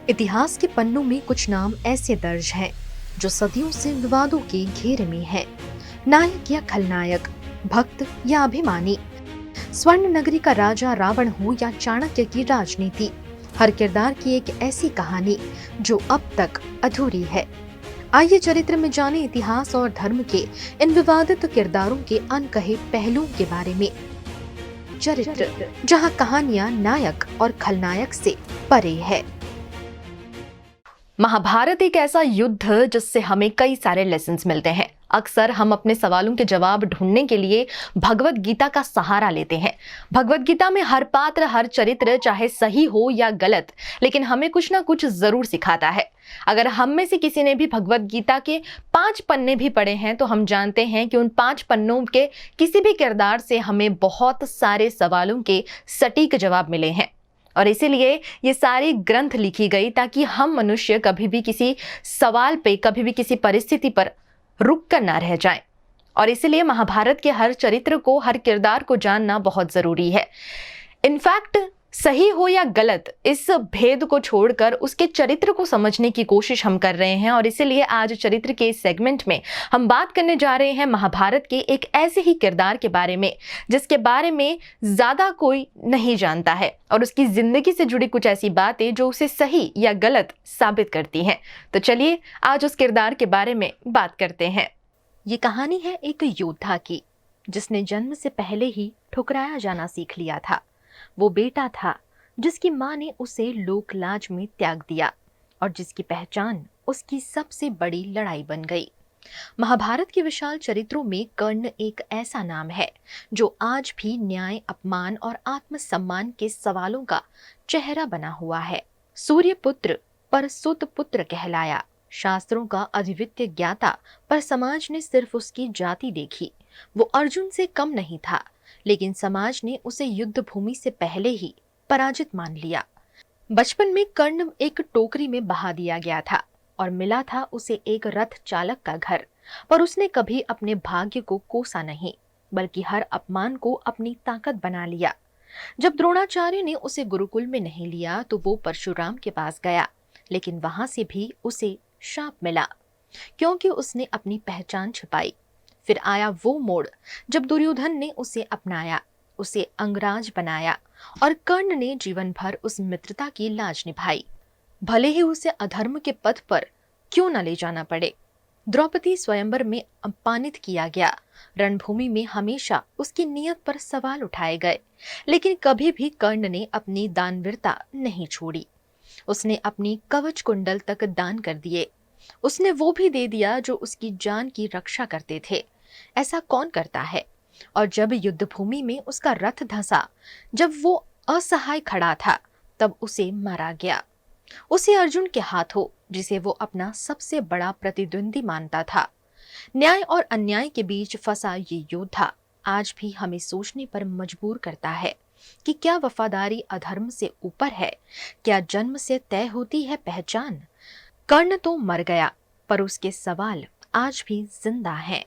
इतिहास के पन्नों में कुछ नाम ऐसे दर्ज हैं जो सदियों से विवादों के घेरे में हैं। नायक या खलनायक, भक्त या अभिमानी, स्वर्ण नगरी का राजा रावण हो या चाणक्य की राजनीति, हर किरदार की एक ऐसी कहानी जो अब तक अधूरी है। आइए चरित्र में जाने इतिहास और धर्म के इन विवादित किरदारों के अनकहे पहलुओं के बारे में। चरित्र, जहां कहानियां नायक और खलनायक से परे है। महाभारत एक ऐसा युद्ध जिससे हमें कई सारे लेसन्स मिलते हैं। अक्सर हम अपने सवालों के जवाब ढूंढने के लिए भगवत गीता का सहारा लेते हैं। भगवत गीता में हर पात्र, हर चरित्र चाहे सही हो या गलत, लेकिन हमें कुछ ना कुछ जरूर सिखाता है। अगर हम में से किसी ने भी भगवत गीता के 5 पन्ने भी पढ़े हैं तो हम जानते हैं कि उन 5 पन्नों के किसी भी किरदार से हमें बहुत सारे सवालों के सटीक जवाब मिले हैं। और इसीलिए ये सारी ग्रंथ लिखी गई ताकि हम मनुष्य कभी भी किसी सवाल पे, कभी भी किसी परिस्थिति पर रुक कर ना रह जाएं। और इसीलिए महाभारत के हर चरित्र को, हर किरदार को जानना बहुत जरूरी है। इनफैक्ट सही हो या गलत, इस भेद को छोड़कर उसके चरित्र को समझने की कोशिश हम कर रहे हैं। और इसीलिए आज चरित्र के इस सेगमेंट में हम बात करने जा रहे हैं महाभारत के एक ऐसे ही किरदार के बारे में जिसके बारे में ज्यादा कोई नहीं जानता है, और उसकी जिंदगी से जुड़ी कुछ ऐसी बातें जो उसे सही या गलत साबित करती हैं। तो चलिए आज उस किरदार के बारे में बात करते हैं। ये कहानी है एक योद्धा की जिसने जन्म से पहले ही ठुकराया जाना सीख लिया था। वो बेटा था जिसकी मां ने उसे लोक लाज में त्याग दिया और जिसकी पहचान उसकी सबसे बड़ी लड़ाई बन गई। महाभारत के विशाल चरित्रों में कर्ण एक ऐसा नाम है जो आज भी न्याय, अपमान और आत्मसम्मान के सवालों का चेहरा बना हुआ है। सूर्य पुत्र पर सुत पुत्र कहलाया, शास्त्रों का अद्वितीय ज्ञाता, पर समाज ने सिर्फ उसकी जाति देखी। वो अर्जुन से कम नहीं था, लेकिन समाज ने उसे युद्ध भूमि से पहले ही पराजित मान लिया। बचपन में कर्ण एक टोकरी में बहा दिया गया था और मिला था उसे एक रथ चालक का घर, पर उसने कभी अपने भाग्य को कोसा नहीं, बल्कि हर अपमान को अपनी ताकत बना लिया। जब द्रोणाचार्य ने उसे गुरुकुल में नहीं लिया तो वो परशुराम के पास गया, लेकिन वहां से भी उसे शाप मिला क्योंकि उसने अपनी पहचान छिपाई। फिर आया वो मोड़ जब दुर्योधन ने उसे अपनाया, उसे अंगराज बनाया और कर्ण ने जीवन भर उस मित्रता की लाज निभाई, भले ही उसे अधर्म के पथ पर क्यों न ले जाना पड़े। द्रौपदी स्वयंवर में अपमानित किया गया, रणभूमि में हमेशा उसकी नियत पर सवाल उठाए गए, लेकिन कभी भी कर्ण ने अपनी दानवीरता नहीं छोड़ी। उसने अपनी कवच कुंडल तक दान कर दिए। उसने वो भी दे दिया जो उसकी जान की रक्षा करते थे। ऐसा कौन करता है? और जब युद्ध भूमि में उसका रथ धंसा, जब वो असहाय खड़ा था, तब उसे मारा गया, उसे अर्जुन के हाथों, जिसे वो अपना सबसे बड़ा प्रतिद्वंदी मानता था। न्याय और अन्याय के बीच फंसा ये योद्धा आज भी हमें सोचने पर मजबूर करता है कि क्या वफादारी अधर्म से ऊपर है? क्या जन्म से तय होती है पहचान? कर्ण तो मर गया, पर उसके सवाल आज भी जिंदा हैं।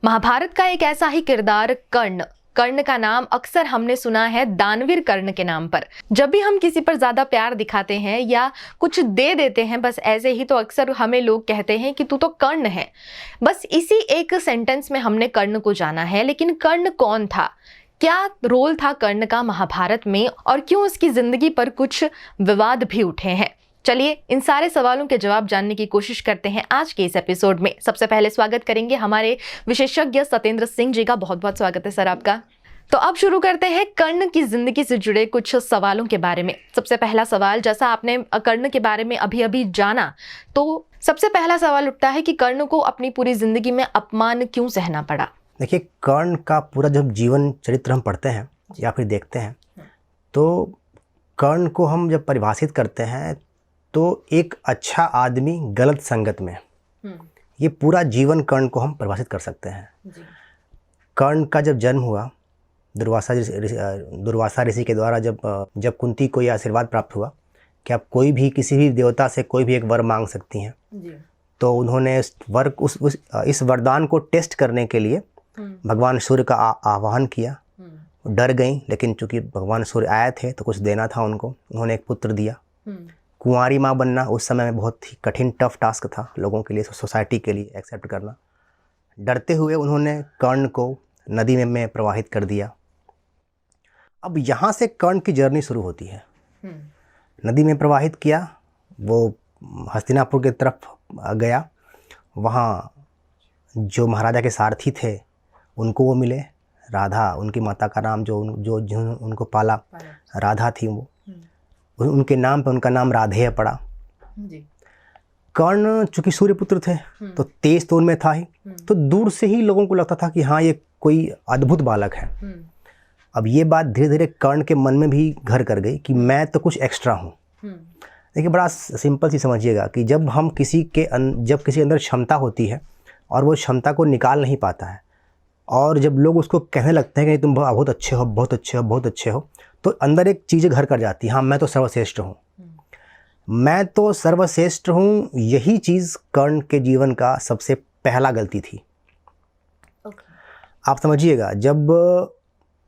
महाभारत का एक ऐसा ही किरदार कर्ण का नाम अक्सर हमने सुना है दानवीर कर्ण के नाम पर। जब भी हम किसी पर ज्यादा प्यार दिखाते हैं या कुछ दे देते हैं बस ऐसे ही, तो अक्सर हमें लोग कहते हैं कि तू तो कर्ण है। बस इसी एक सेंटेंस में हमने कर्ण को जाना है, लेकिन कर्ण कौन था? क्या रोल था कर्ण का महाभारत में, और क्यों उसकी जिंदगी पर कुछ विवाद भी उठे हैं? चलिए इन सारे सवालों के जवाब जानने की कोशिश करते हैं आज के इस एपिसोड में। सबसे पहले स्वागत करेंगे हमारे विशेषज्ञ सत्येंद्र सिंह जी का। बहुत बहुत स्वागत है सर आपका। तो अब शुरू करते हैं कर्ण की जिंदगी से जुड़े कुछ सवालों के बारे में। सबसे पहला सवाल, जैसा आपने कर्ण के बारे में अभी अभी जाना, तो सबसे पहला सवाल उठता है कि कर्ण को अपनी पूरी जिंदगी में अपमान क्यों सहना पड़ा? देखिए, कर्ण का पूरा जब जीवन चरित्र हम पढ़ते हैं या फिर देखते हैं, तो कर्ण को हम जब परिभाषित करते हैं तो एक अच्छा आदमी गलत संगत में, ये पूरा जीवन कर्ण को हम परिभाषित कर सकते हैं। कर्ण का जब जन्म हुआ दुर्वासा ऋषि के द्वारा, जब कुंती को यह आशीर्वाद प्राप्त हुआ कि आप कोई भी किसी भी देवता से कोई भी एक वर मांग सकती हैं, तो उन्होंने इस वरदान को टेस्ट करने के लिए भगवान सूर्य का आह्वान किया, डर गई, लेकिन चूंकि भगवान सूर्य आए थे तो कुछ देना था उनको, उन्होंने एक पुत्र दिया। कुंवारी माँ बनना उस समय में बहुत ही कठिन टफ टास्क था लोगों के लिए, सोसाइटी के लिए एक्सेप्ट करना। डरते हुए उन्होंने कर्ण को नदी में प्रवाहित कर दिया। अब यहाँ से कर्ण की जर्नी शुरू होती है। नदी में प्रवाहित किया, वो हस्तिनापुर की तरफ गया, वहाँ जो महाराजा के सारथी थे उनको वो मिले, राधा उनकी माता का नाम, जो उनको पाला राधा थी, वो उनके नाम पे उनका नाम राधेय पड़ा। कर्ण चूंकि सूर्यपुत्र थे तो तेज तो उनमें था ही, तो दूर से ही लोगों को लगता था कि हाँ ये कोई अद्भुत बालक है। अब ये बात धीरे धीरे कर्ण के मन में भी घर कर गई कि मैं तो कुछ एक्स्ट्रा हूँ। देखिए बड़ा सिंपल सी समझिएगा कि जब किसी अंदर क्षमता होती है और वो क्षमता को निकाल नहीं पाता है, और जब लोग उसको कहने लगते हैं कि तुम बहुत अच्छे हो, बहुत अच्छे हो, बहुत अच्छे हो, तो अंदर एक चीज़ घर कर जाती है, हाँ मैं तो सर्वश्रेष्ठ हूँ, मैं तो सर्वश्रेष्ठ हूँ। यही चीज़ कर्ण के जीवन का सबसे पहला गलती थी। आप समझिएगा, जब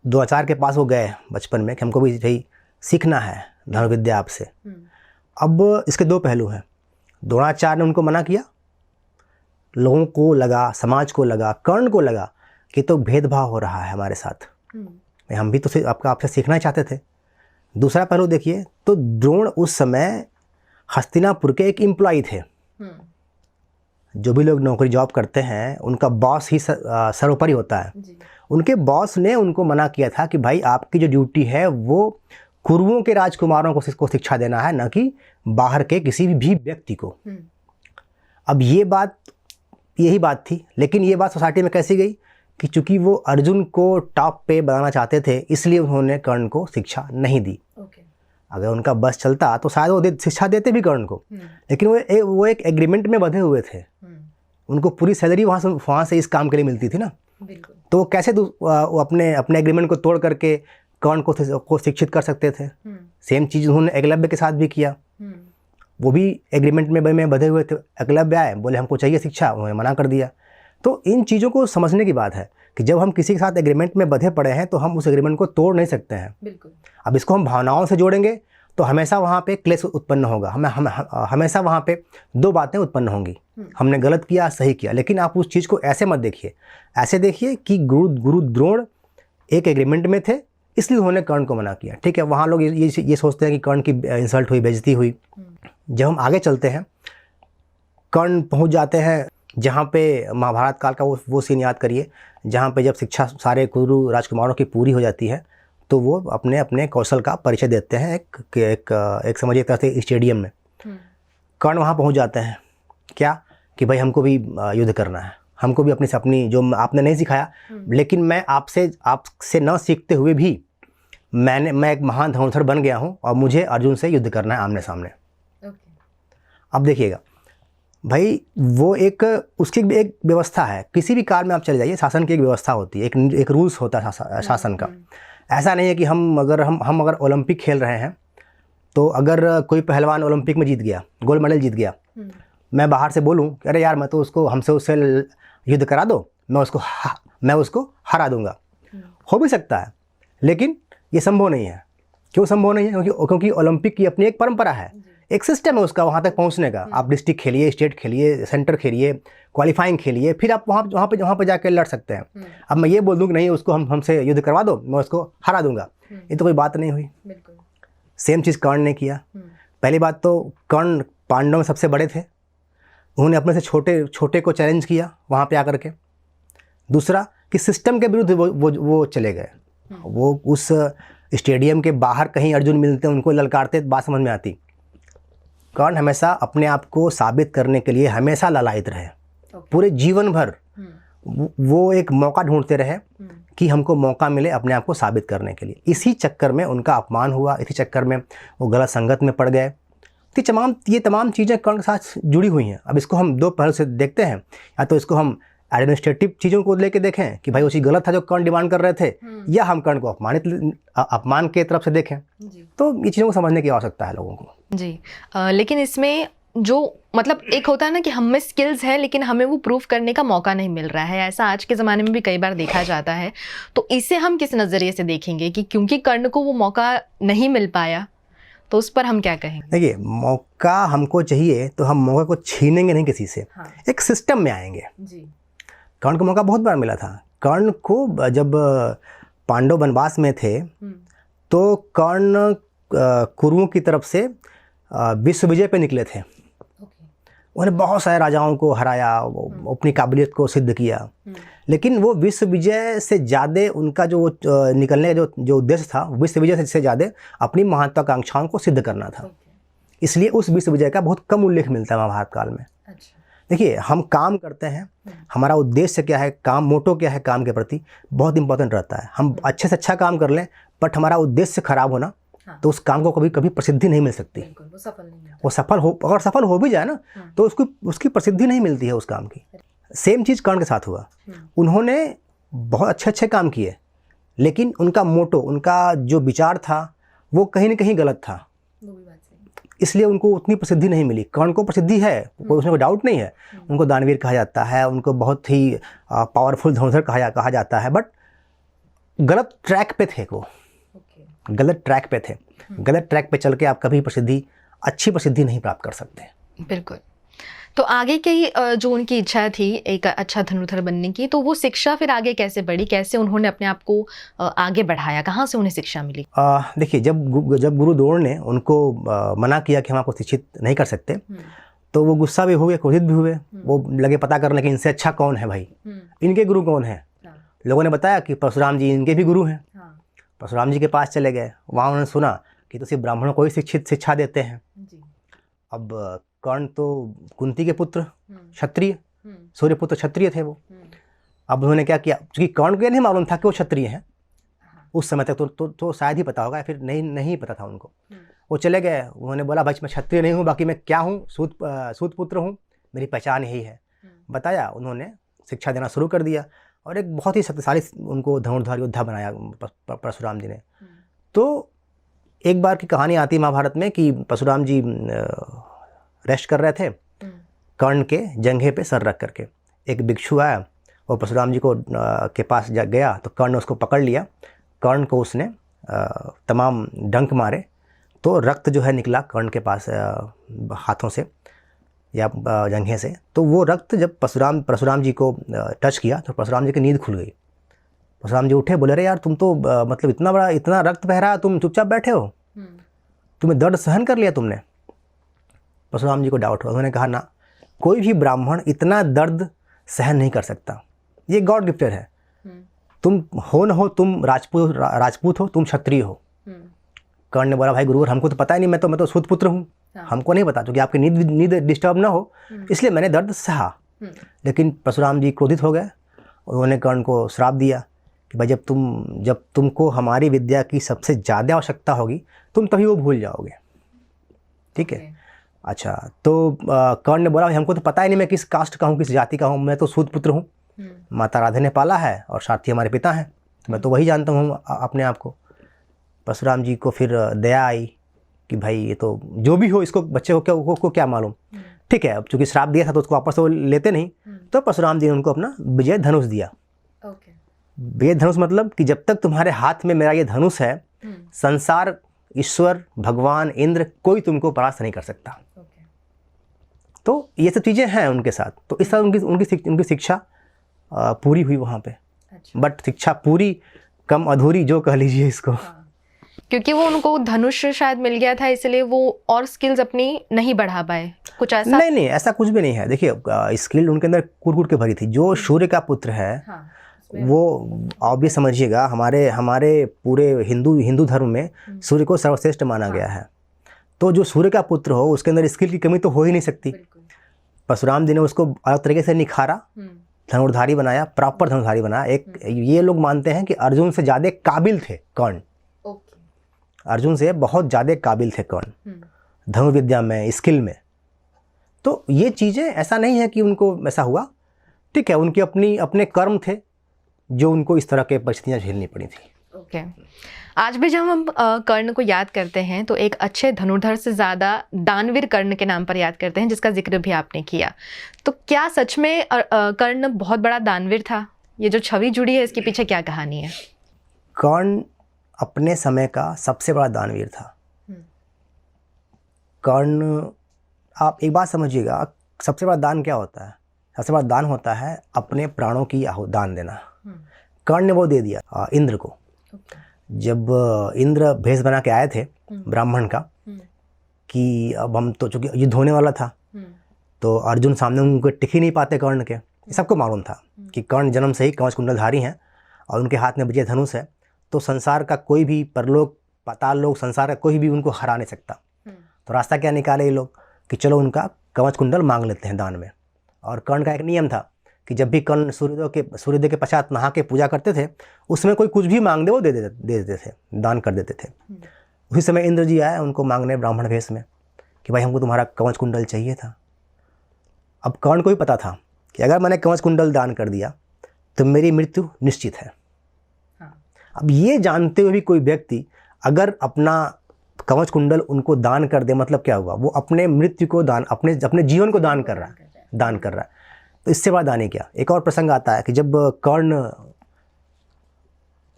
द्रोणाचार्य के पास वो गए बचपन में कि हमको भी यही सीखना है धनुर्विद्या आपसे। अब इसके दो पहलू हैं। द्रोणाचार्य ने उनको मना किया, लोगों को लगा, समाज को लगा, कर्ण को लगा कि तो भेदभाव हो रहा है हमारे साथ, हम भी तो आपसे सीखना ही चाहते थे। दूसरा पहलू देखिए तो द्रोण उस समय हस्तिनापुर के एक एम्प्लॉई थे। जो भी लोग नौकरी जॉब करते हैं उनका बॉस ही सर्वोपरि होता है। उनके बॉस ने उनको मना किया था कि भाई आपकी जो ड्यूटी है वो कुरुओं के राजकुमारों को शिक्षा देना है, न कि बाहर के किसी भी व्यक्ति को। अब यही बात थी, लेकिन ये बात सोसाइटी में कैसी गई कि चूंकि वो अर्जुन को टॉप पे बनाना चाहते थे, इसलिए उन्होंने कर्ण को शिक्षा नहीं दी। अगर उनका बस चलता तो शायद वो शिक्षा देते भी कर्ण को, लेकिन वो एक एग्रीमेंट में बंधे हुए थे। उनको पूरी सैलरी वहाँ से इस काम के लिए मिलती थी ना, तो वो कैसे वो अपने एग्रीमेंट को तोड़ करके कर्ण को शिक्षित कर सकते थे। सेम चीज़ उन्होंने एकलव्य के साथ भी किया। वो भी एग्रीमेंट में बंधे हुए थे। एकलव्य आए, बोले हमको चाहिए शिक्षा, उन्होंने मना कर दिया। तो इन चीज़ों को समझने की बात है कि जब हम किसी के साथ एग्रीमेंट में बंधे पड़े हैं तो हम उस एग्रीमेंट को तोड़ नहीं सकते हैं। बिल्कुल। अब इसको हम भावनाओं से जोड़ेंगे तो हमेशा वहाँ पे क्लेश उत्पन्न होगा, हमेशा वहाँ पे दो बातें उत्पन्न होंगी, हमने गलत किया, सही किया। लेकिन आप उस चीज़ को ऐसे मत देखिए, ऐसे देखिए कि गुरु द्रोण एक एग्रीमेंट में थे, इसलिए उन्होंने कर्ण को मना किया। ठीक है, वहाँ लोग ये सोचते हैं कि कर्ण की इंसल्ट हुई, बेइज्जती हुई। जब हम आगे चलते हैं, कर्ण पहुँच जाते हैं जहाँ पे महाभारत काल का वो सीन याद करिए, जहाँ पे जब शिक्षा सारे कुरु राजकुमारों की पूरी हो जाती है तो वो अपने कौशल का परिचय देते हैं एक समझिए तरह से स्टेडियम में। कर्ण वहाँ पहुँच जाते हैं, क्या कि भाई हमको भी युद्ध करना है, हमको भी अपनी जो आपने नहीं सिखाया, लेकिन मैं आपसे न सीखते हुए भी मैं एक महान धनुर्धर बन गया हूँ और मुझे अर्जुन से युद्ध करना है आमने सामने। अब देखिएगा भाई, वो उसकी एक व्यवस्था है। किसी भी काल में आप चले जाइए, शासन की एक व्यवस्था होती है, एक रूल्स होता है शासन का। ऐसा नहीं है कि हम अगर ओलंपिक खेल रहे हैं तो अगर कोई पहलवान ओलंपिक में जीत गया, गोल्ड मेडल जीत गया, मैं बाहर से बोलूं कि अरे यार मैं तो उससे युद्ध करा दो, मैं उसको हरा दूंगा। हो भी सकता है, लेकिन ये संभव नहीं है। क्यों संभव नहीं है? क्योंकि ओलंपिक की अपनी एक परंपरा है, एक सिस्टम है उसका वहाँ तक पहुँचने का। आप डिस्ट्रिक्ट खेलिए, स्टेट खेलिए, सेंटर खेलिए, क्वालिफाइंग खेलिए, फिर आप वहाँ पे जाकर लड़ सकते हैं। अब मैं ये बोल दूँ कि नहीं उसको हमसे युद्ध करवा दो, मैं उसको हरा दूंगा, ये तो कोई बात नहीं हुई। सेम चीज़ कर्ण ने किया। पहली बात तो कर्ण पांडव में सबसे बड़े थे, उन्होंने अपने से छोटे को चैलेंज किया वहाँ पे आकर के। दूसरा कि सिस्टम के विरुद्ध वो चले गए। वो उस स्टेडियम के बाहर कहीं अर्जुन मिलते, उनको ललकारते, बात समझ में आती। कर्ण हमेशा अपने आप को साबित करने के लिए हमेशा ललायित रहे। पूरे जीवन भर वो एक मौका ढूंढते रहे कि हमको मौका मिले अपने आप को साबित करने के लिए। इसी चक्कर में उनका अपमान हुआ, इसी चक्कर में वो गलत संगत में पड़ गए। तो ये तमाम चीज़ें कर्ण के साथ जुड़ी हुई हैं। अब इसको हम दो पहलू से देखते हैं, या तो इसको हम एडमिनिस्ट्रेटिव चीज़ों को लेके देखें कि भाई वो चीज़ गलत था जो कर्ण डिमांड कर रहे थे, या हम कर्ण को अपमान के तरफ से देखें। तो ये चीज़ों को समझने की आवश्यकता है लोगों को। जी। लेकिन इसमें जो मतलब एक होता है ना कि हम में स्किल्स है लेकिन हमें वो प्रूफ करने का मौका नहीं मिल रहा है, ऐसा आज के ज़माने में भी कई बार देखा जाता है। तो इसे हम किस नज़रिए से देखेंगे कि क्योंकि कर्ण को वो मौका नहीं मिल पाया, तो उस पर हम क्या कहेंगे? देखिए, मौका हमको चाहिए तो हम मौका को छीनेंगे नहीं किसी से। हाँ। एक सिस्टम में आएंगे। जी। कर्ण को मौका बहुत बार मिला था। कर्ण को जब पांडव वनवास में थे तो कर्ण कुरुओं की तरफ से विश्व विजय पे निकले थे। उन्होंने बहुत सारे राजाओं को हराया, अपनी काबिलियत को सिद्ध किया, लेकिन वो विश्व विजय से ज़्यादा उनका जो निकलने का जो उद्देश्य था, विश्व विजय से ज़्यादा अपनी महत्वाकांक्षाओं को सिद्ध करना था। इसलिए उस विश्व विजय का बहुत कम उल्लेख मिलता है महाभारत काल में। देखिए, हम काम करते हैं, हमारा उद्देश्य क्या है, काम मोटो क्या है काम के प्रति, बहुत इंपॉर्टेंट रहता है। हम अच्छे से अच्छा काम कर लें बट हमारा उद्देश्य खराब होना, तो उस काम को कभी कभी प्रसिद्धि नहीं मिल सकती। वो सफल नहीं वो सफल हो, अगर सफल हो भी जाए ना तो उसकी प्रसिद्धि नहीं मिलती है उस काम की। सेम चीज़ कर्ण के साथ हुआ। उन्होंने बहुत अच्छे अच्छे काम किए, लेकिन उनका मोटो, उनका जो विचार था वो कहीं ना कहीं गलत था, इसलिए उनको उतनी प्रसिद्धि नहीं मिली। कर्ण को प्रसिद्धि है, कोई उसमें कोई डाउट नहीं है। उनको दानवीर कहा जाता है, उनको बहुत ही पावरफुल धनुर्धर कहा जाता है, बट गलत ट्रैक पे थे वो। गलत ट्रैक पे थे। गलत ट्रैक पे चल के आप कभी अच्छी प्रसिद्धि नहीं प्राप्त कर सकते। बिल्कुल। तो आगे की जो उनकी इच्छा थी एक अच्छा धनुर्धर बनने की, तो वो शिक्षा फिर आगे कैसे बढ़ी, कैसे उन्होंने अपने आप को आगे बढ़ाया, कहाँ से उन्हें शिक्षा मिली? देखिए, जब गुरु द्रोण ने उनको मना किया कि हम आपको शिक्षित नहीं कर सकते, तो वो गुस्सा भी हुए, क्रोधित भी हुए। वो लगे पता करने कि इनसे अच्छा कौन है भाई, इनके गुरु कौन है। लोगों ने बताया कि परशुराम जी इनके भी गुरु हैं। परशुराम जी के पास चले गए। वहाँ उन्होंने सुना कि तो सिर्फ ब्राह्मणों को ही शिक्षा देते हैं। अब कर्ण तो कुंती के पुत्र, क्षत्रिय, सूर्यपुत्र क्षत्रिय थे वो। अब उन्होंने क्या किया, क्योंकि कर्ण को ये नहीं मालूम था कि वो क्षत्रिय हैं उस समय तक, तो शायद ही पता होगा, फिर नहीं पता था उनको। वो चले गए। उन्होंने बोला भाई मैं क्षत्रिय नहीं हूँ, बाकी मैं क्या हूँ, सूत पुत्र हूँ, मेरी पहचान यही है। बताया, उन्होंने शिक्षा देना शुरू कर दिया और एक बहुत ही शक्तिशाली उनको धनुर्धर योद्धा बनाया परशुराम जी ने। तो एक बार की कहानी आती है महाभारत में कि परशुराम जी रेस्ट कर रहे थे कर्ण के जंघे पे सर रख करके। एक भिक्षु आया और परशुराम जी को के पास गया तो कर्ण ने उसको पकड़ लिया। कर्ण को उसने तमाम डंक मारे तो रक्त जो है निकला कर्ण के पास हाथों से या जंघे से। तो वो रक्त जब परशुराम जी को टच किया तो परशुराम जी की नींद खुल गई। परशुराम जी उठे, बोले अरे यार तुम तो मतलब इतना रक्त बह रहा है, तुम चुपचाप बैठे हो, तुम्हें दर्द सहन कर लिया तुमने। परशुराम जी को डाउट हुआ। उन्होंने कहा ना, कोई भी ब्राह्मण इतना दर्द सहन नहीं कर सकता, ये गॉड गिफ्टेड है। तुम हो न हो, तुम राजपूत हो, तुम क्षत्रिय हो। कर्ण ने बोला भाई गुरुवर हमको तो पता ही नहीं, मैं तो सूत पुत्र हूँ, हमको नहीं पता, क्योंकि आपकी नींद डिस्टर्ब ना हो इसलिए मैंने दर्द सहा। लेकिन परशुराम जी क्रोधित हो गए। उन्होंने कर्ण को श्राप दिया कि भाई जब तुमको हमारी विद्या की सबसे ज़्यादा आवश्यकता होगी तुम तभी वो भूल जाओगे। ठीक है, अच्छा। तो कर्ण ने बोला भाई हमको तो पता ही नहीं मैं किस कास्ट का हूँ, किस जाति का हूँ, मैं तो सूत पुत्र हूँ, माता राधा ने पाला है और सारथी हमारे पिता हैं, तो मैं तो वही जानता हूँ अपने आप को। परशुराम जी को फिर दया आई कि भाई ये तो जो भी हो, इसको बच्चे को क्या मालूम। ठीक है, अब चूँकि श्राप दिया था तो उसको वापस वो लेते नहीं, तो परशुराम जी ने उनको अपना विजय धनुष दिया। विजय धनुष मतलब कि जब तक तुम्हारे हाथ में मेरा ये धनुष है, संसार, ईश्वर, भगवान, इंद्र, कोई तुमको परास्त नहीं कर सकता। तो ये सब चीज़ें हैं उनके साथ। तो इस तरह उनकी शिक्षा पूरी हुई वहाँ पे। बट शिक्षा पूरी कम अधूरी जो कह लीजिए इसको। क्योंकि वो उनको धनुष शायद मिल गया था, इसलिए वो और स्किल्स अपनी नहीं बढ़ा पाए, कुछ ऐसा? नहीं, ऐसा कुछ भी नहीं है। देखिए, स्किल उनके अंदर कुट के भरी थी। जो सूर्य का पुत्र है, वो ऑब्वियस समझिएगा, हमारे पूरे हिंदू धर्म में सूर्य को सर्वश्रेष्ठ माना गया है। तो जो सूर्य का पुत्र हो उसके अंदर स्किल की कमी तो हो ही नहीं सकती। परशुराम जी ने उसको अलग तरीके से निखारा, धनुर्धारी बनाया, प्रॉपर धनुर्धारी बनाया। एक ये लोग मानते हैं कि अर्जुन से ज़्यादा काबिल थे कर्ण, अर्जुन से बहुत ज़्यादा काबिल थे कर्ण धनुर्विद्या में, स्किल में। तो ये चीज़ें ऐसा नहीं है कि उनको ऐसा हुआ। ठीक है, उनके अपने कर्म थे जो उनको इस तरह के परिस्थितियाँ झेलनी पड़ी थी। ओके। आज भी जब हम कर्ण को याद करते हैं तो एक अच्छे धनुर्धर से ज़्यादा दानवीर कर्ण के नाम पर याद करते हैं, जिसका जिक्र भी आपने किया। तो क्या सच में कर्ण बहुत बड़ा दानवीर था? ये जो छवि जुड़ी है इसके पीछे क्या कहानी है? कर्ण अपने समय का सबसे बड़ा दानवीर था। कर्ण, आप एक बात समझिएगा, सबसे बड़ा दान क्या होता है? सबसे बड़ा दान होता है अपने प्राणों की दान देना। कर्ण ने वो दे दिया इंद्र को। जब इंद्र भेष बना के आए थे ब्राह्मण का कि अब हम तो, चूंकि युद्ध होने वाला था, तो अर्जुन सामने उनको टिक ही नहीं पाते कर्ण के। सबको मालूम था कि कर्ण जन्म से ही कवच कुंडलधारी हैं और उनके हाथ में विजय धनुष है, तो संसार का कोई भी, परलोक पाताल लोक, संसार का कोई भी उनको हरा नहीं सकता। तो रास्ता क्या निकाले ये लोग कि चलो उनका कवच कुंडल मांग लेते हैं दान में। और कर्ण का एक नियम था कि जब भी कर्ण सूर्योदय के पश्चात नहा के पूजा करते थे, उसमें कोई कुछ भी मांग दे वो दे देते थे, दान कर देते थे। उसी समय इंद्र जी आए उनको मांगने ब्राह्मण भेष में कि भाई हमको तुम्हारा कवच कुंडल चाहिए था। अब कर्ण को भी पता था कि अगर मैंने कवच कुंडल दान कर दिया तो मेरी मृत्यु निश्चित है। अब ये जानते हुए भी कोई व्यक्ति अगर अपना कवच कुंडल उनको दान कर दे, मतलब क्या हुआ? वो अपने मृत्यु को दान, अपने जीवन को दान कर रहा है। तो इससे बड़ा दान क्या? एक और प्रसंग आता है कि जब कर्ण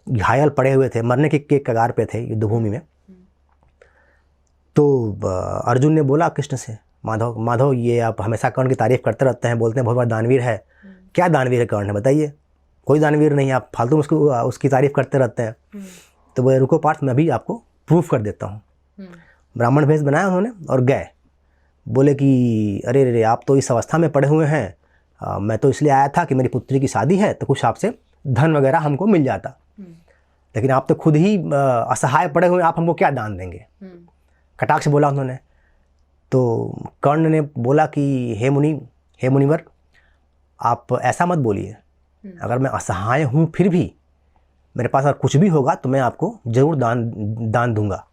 घायल पड़े हुए थे, मरने के कगार पे थे युद्धभूमि में, तो अर्जुन ने बोला कृष्ण से, माधव ये आप हमेशा कर्ण की तारीफ करते रहते हैं, बोलते हैं बहुत बड़ा दानवीर है। क्या दानवीर है कर्ण है, बताइए? कोई दानवीर नहीं, आप फालतू उसकी तारीफ करते रहते हैं। तो वो रुको पार्थ, मैं भी आपको प्रूफ कर देता हूँ। ब्राह्मण भेष बनाया उन्होंने और गए, बोले कि अरे आप तो इस अवस्था में पड़े हुए हैं, मैं तो इसलिए आया था कि मेरी पुत्री की शादी है तो कुछ आपसे धन वगैरह हमको मिल जाता, लेकिन आप तो खुद ही असहाय पड़े हुए, आप हमको क्या दान देंगे? कटाक्ष बोला उन्होंने। तो कर्ण ने बोला कि हे मुनिवर, आप ऐसा मत बोलिए, अगर मैं असहाय हूँ फिर भी मेरे पास अगर कुछ भी होगा तो मैं आपको जरूर दान दूंगा।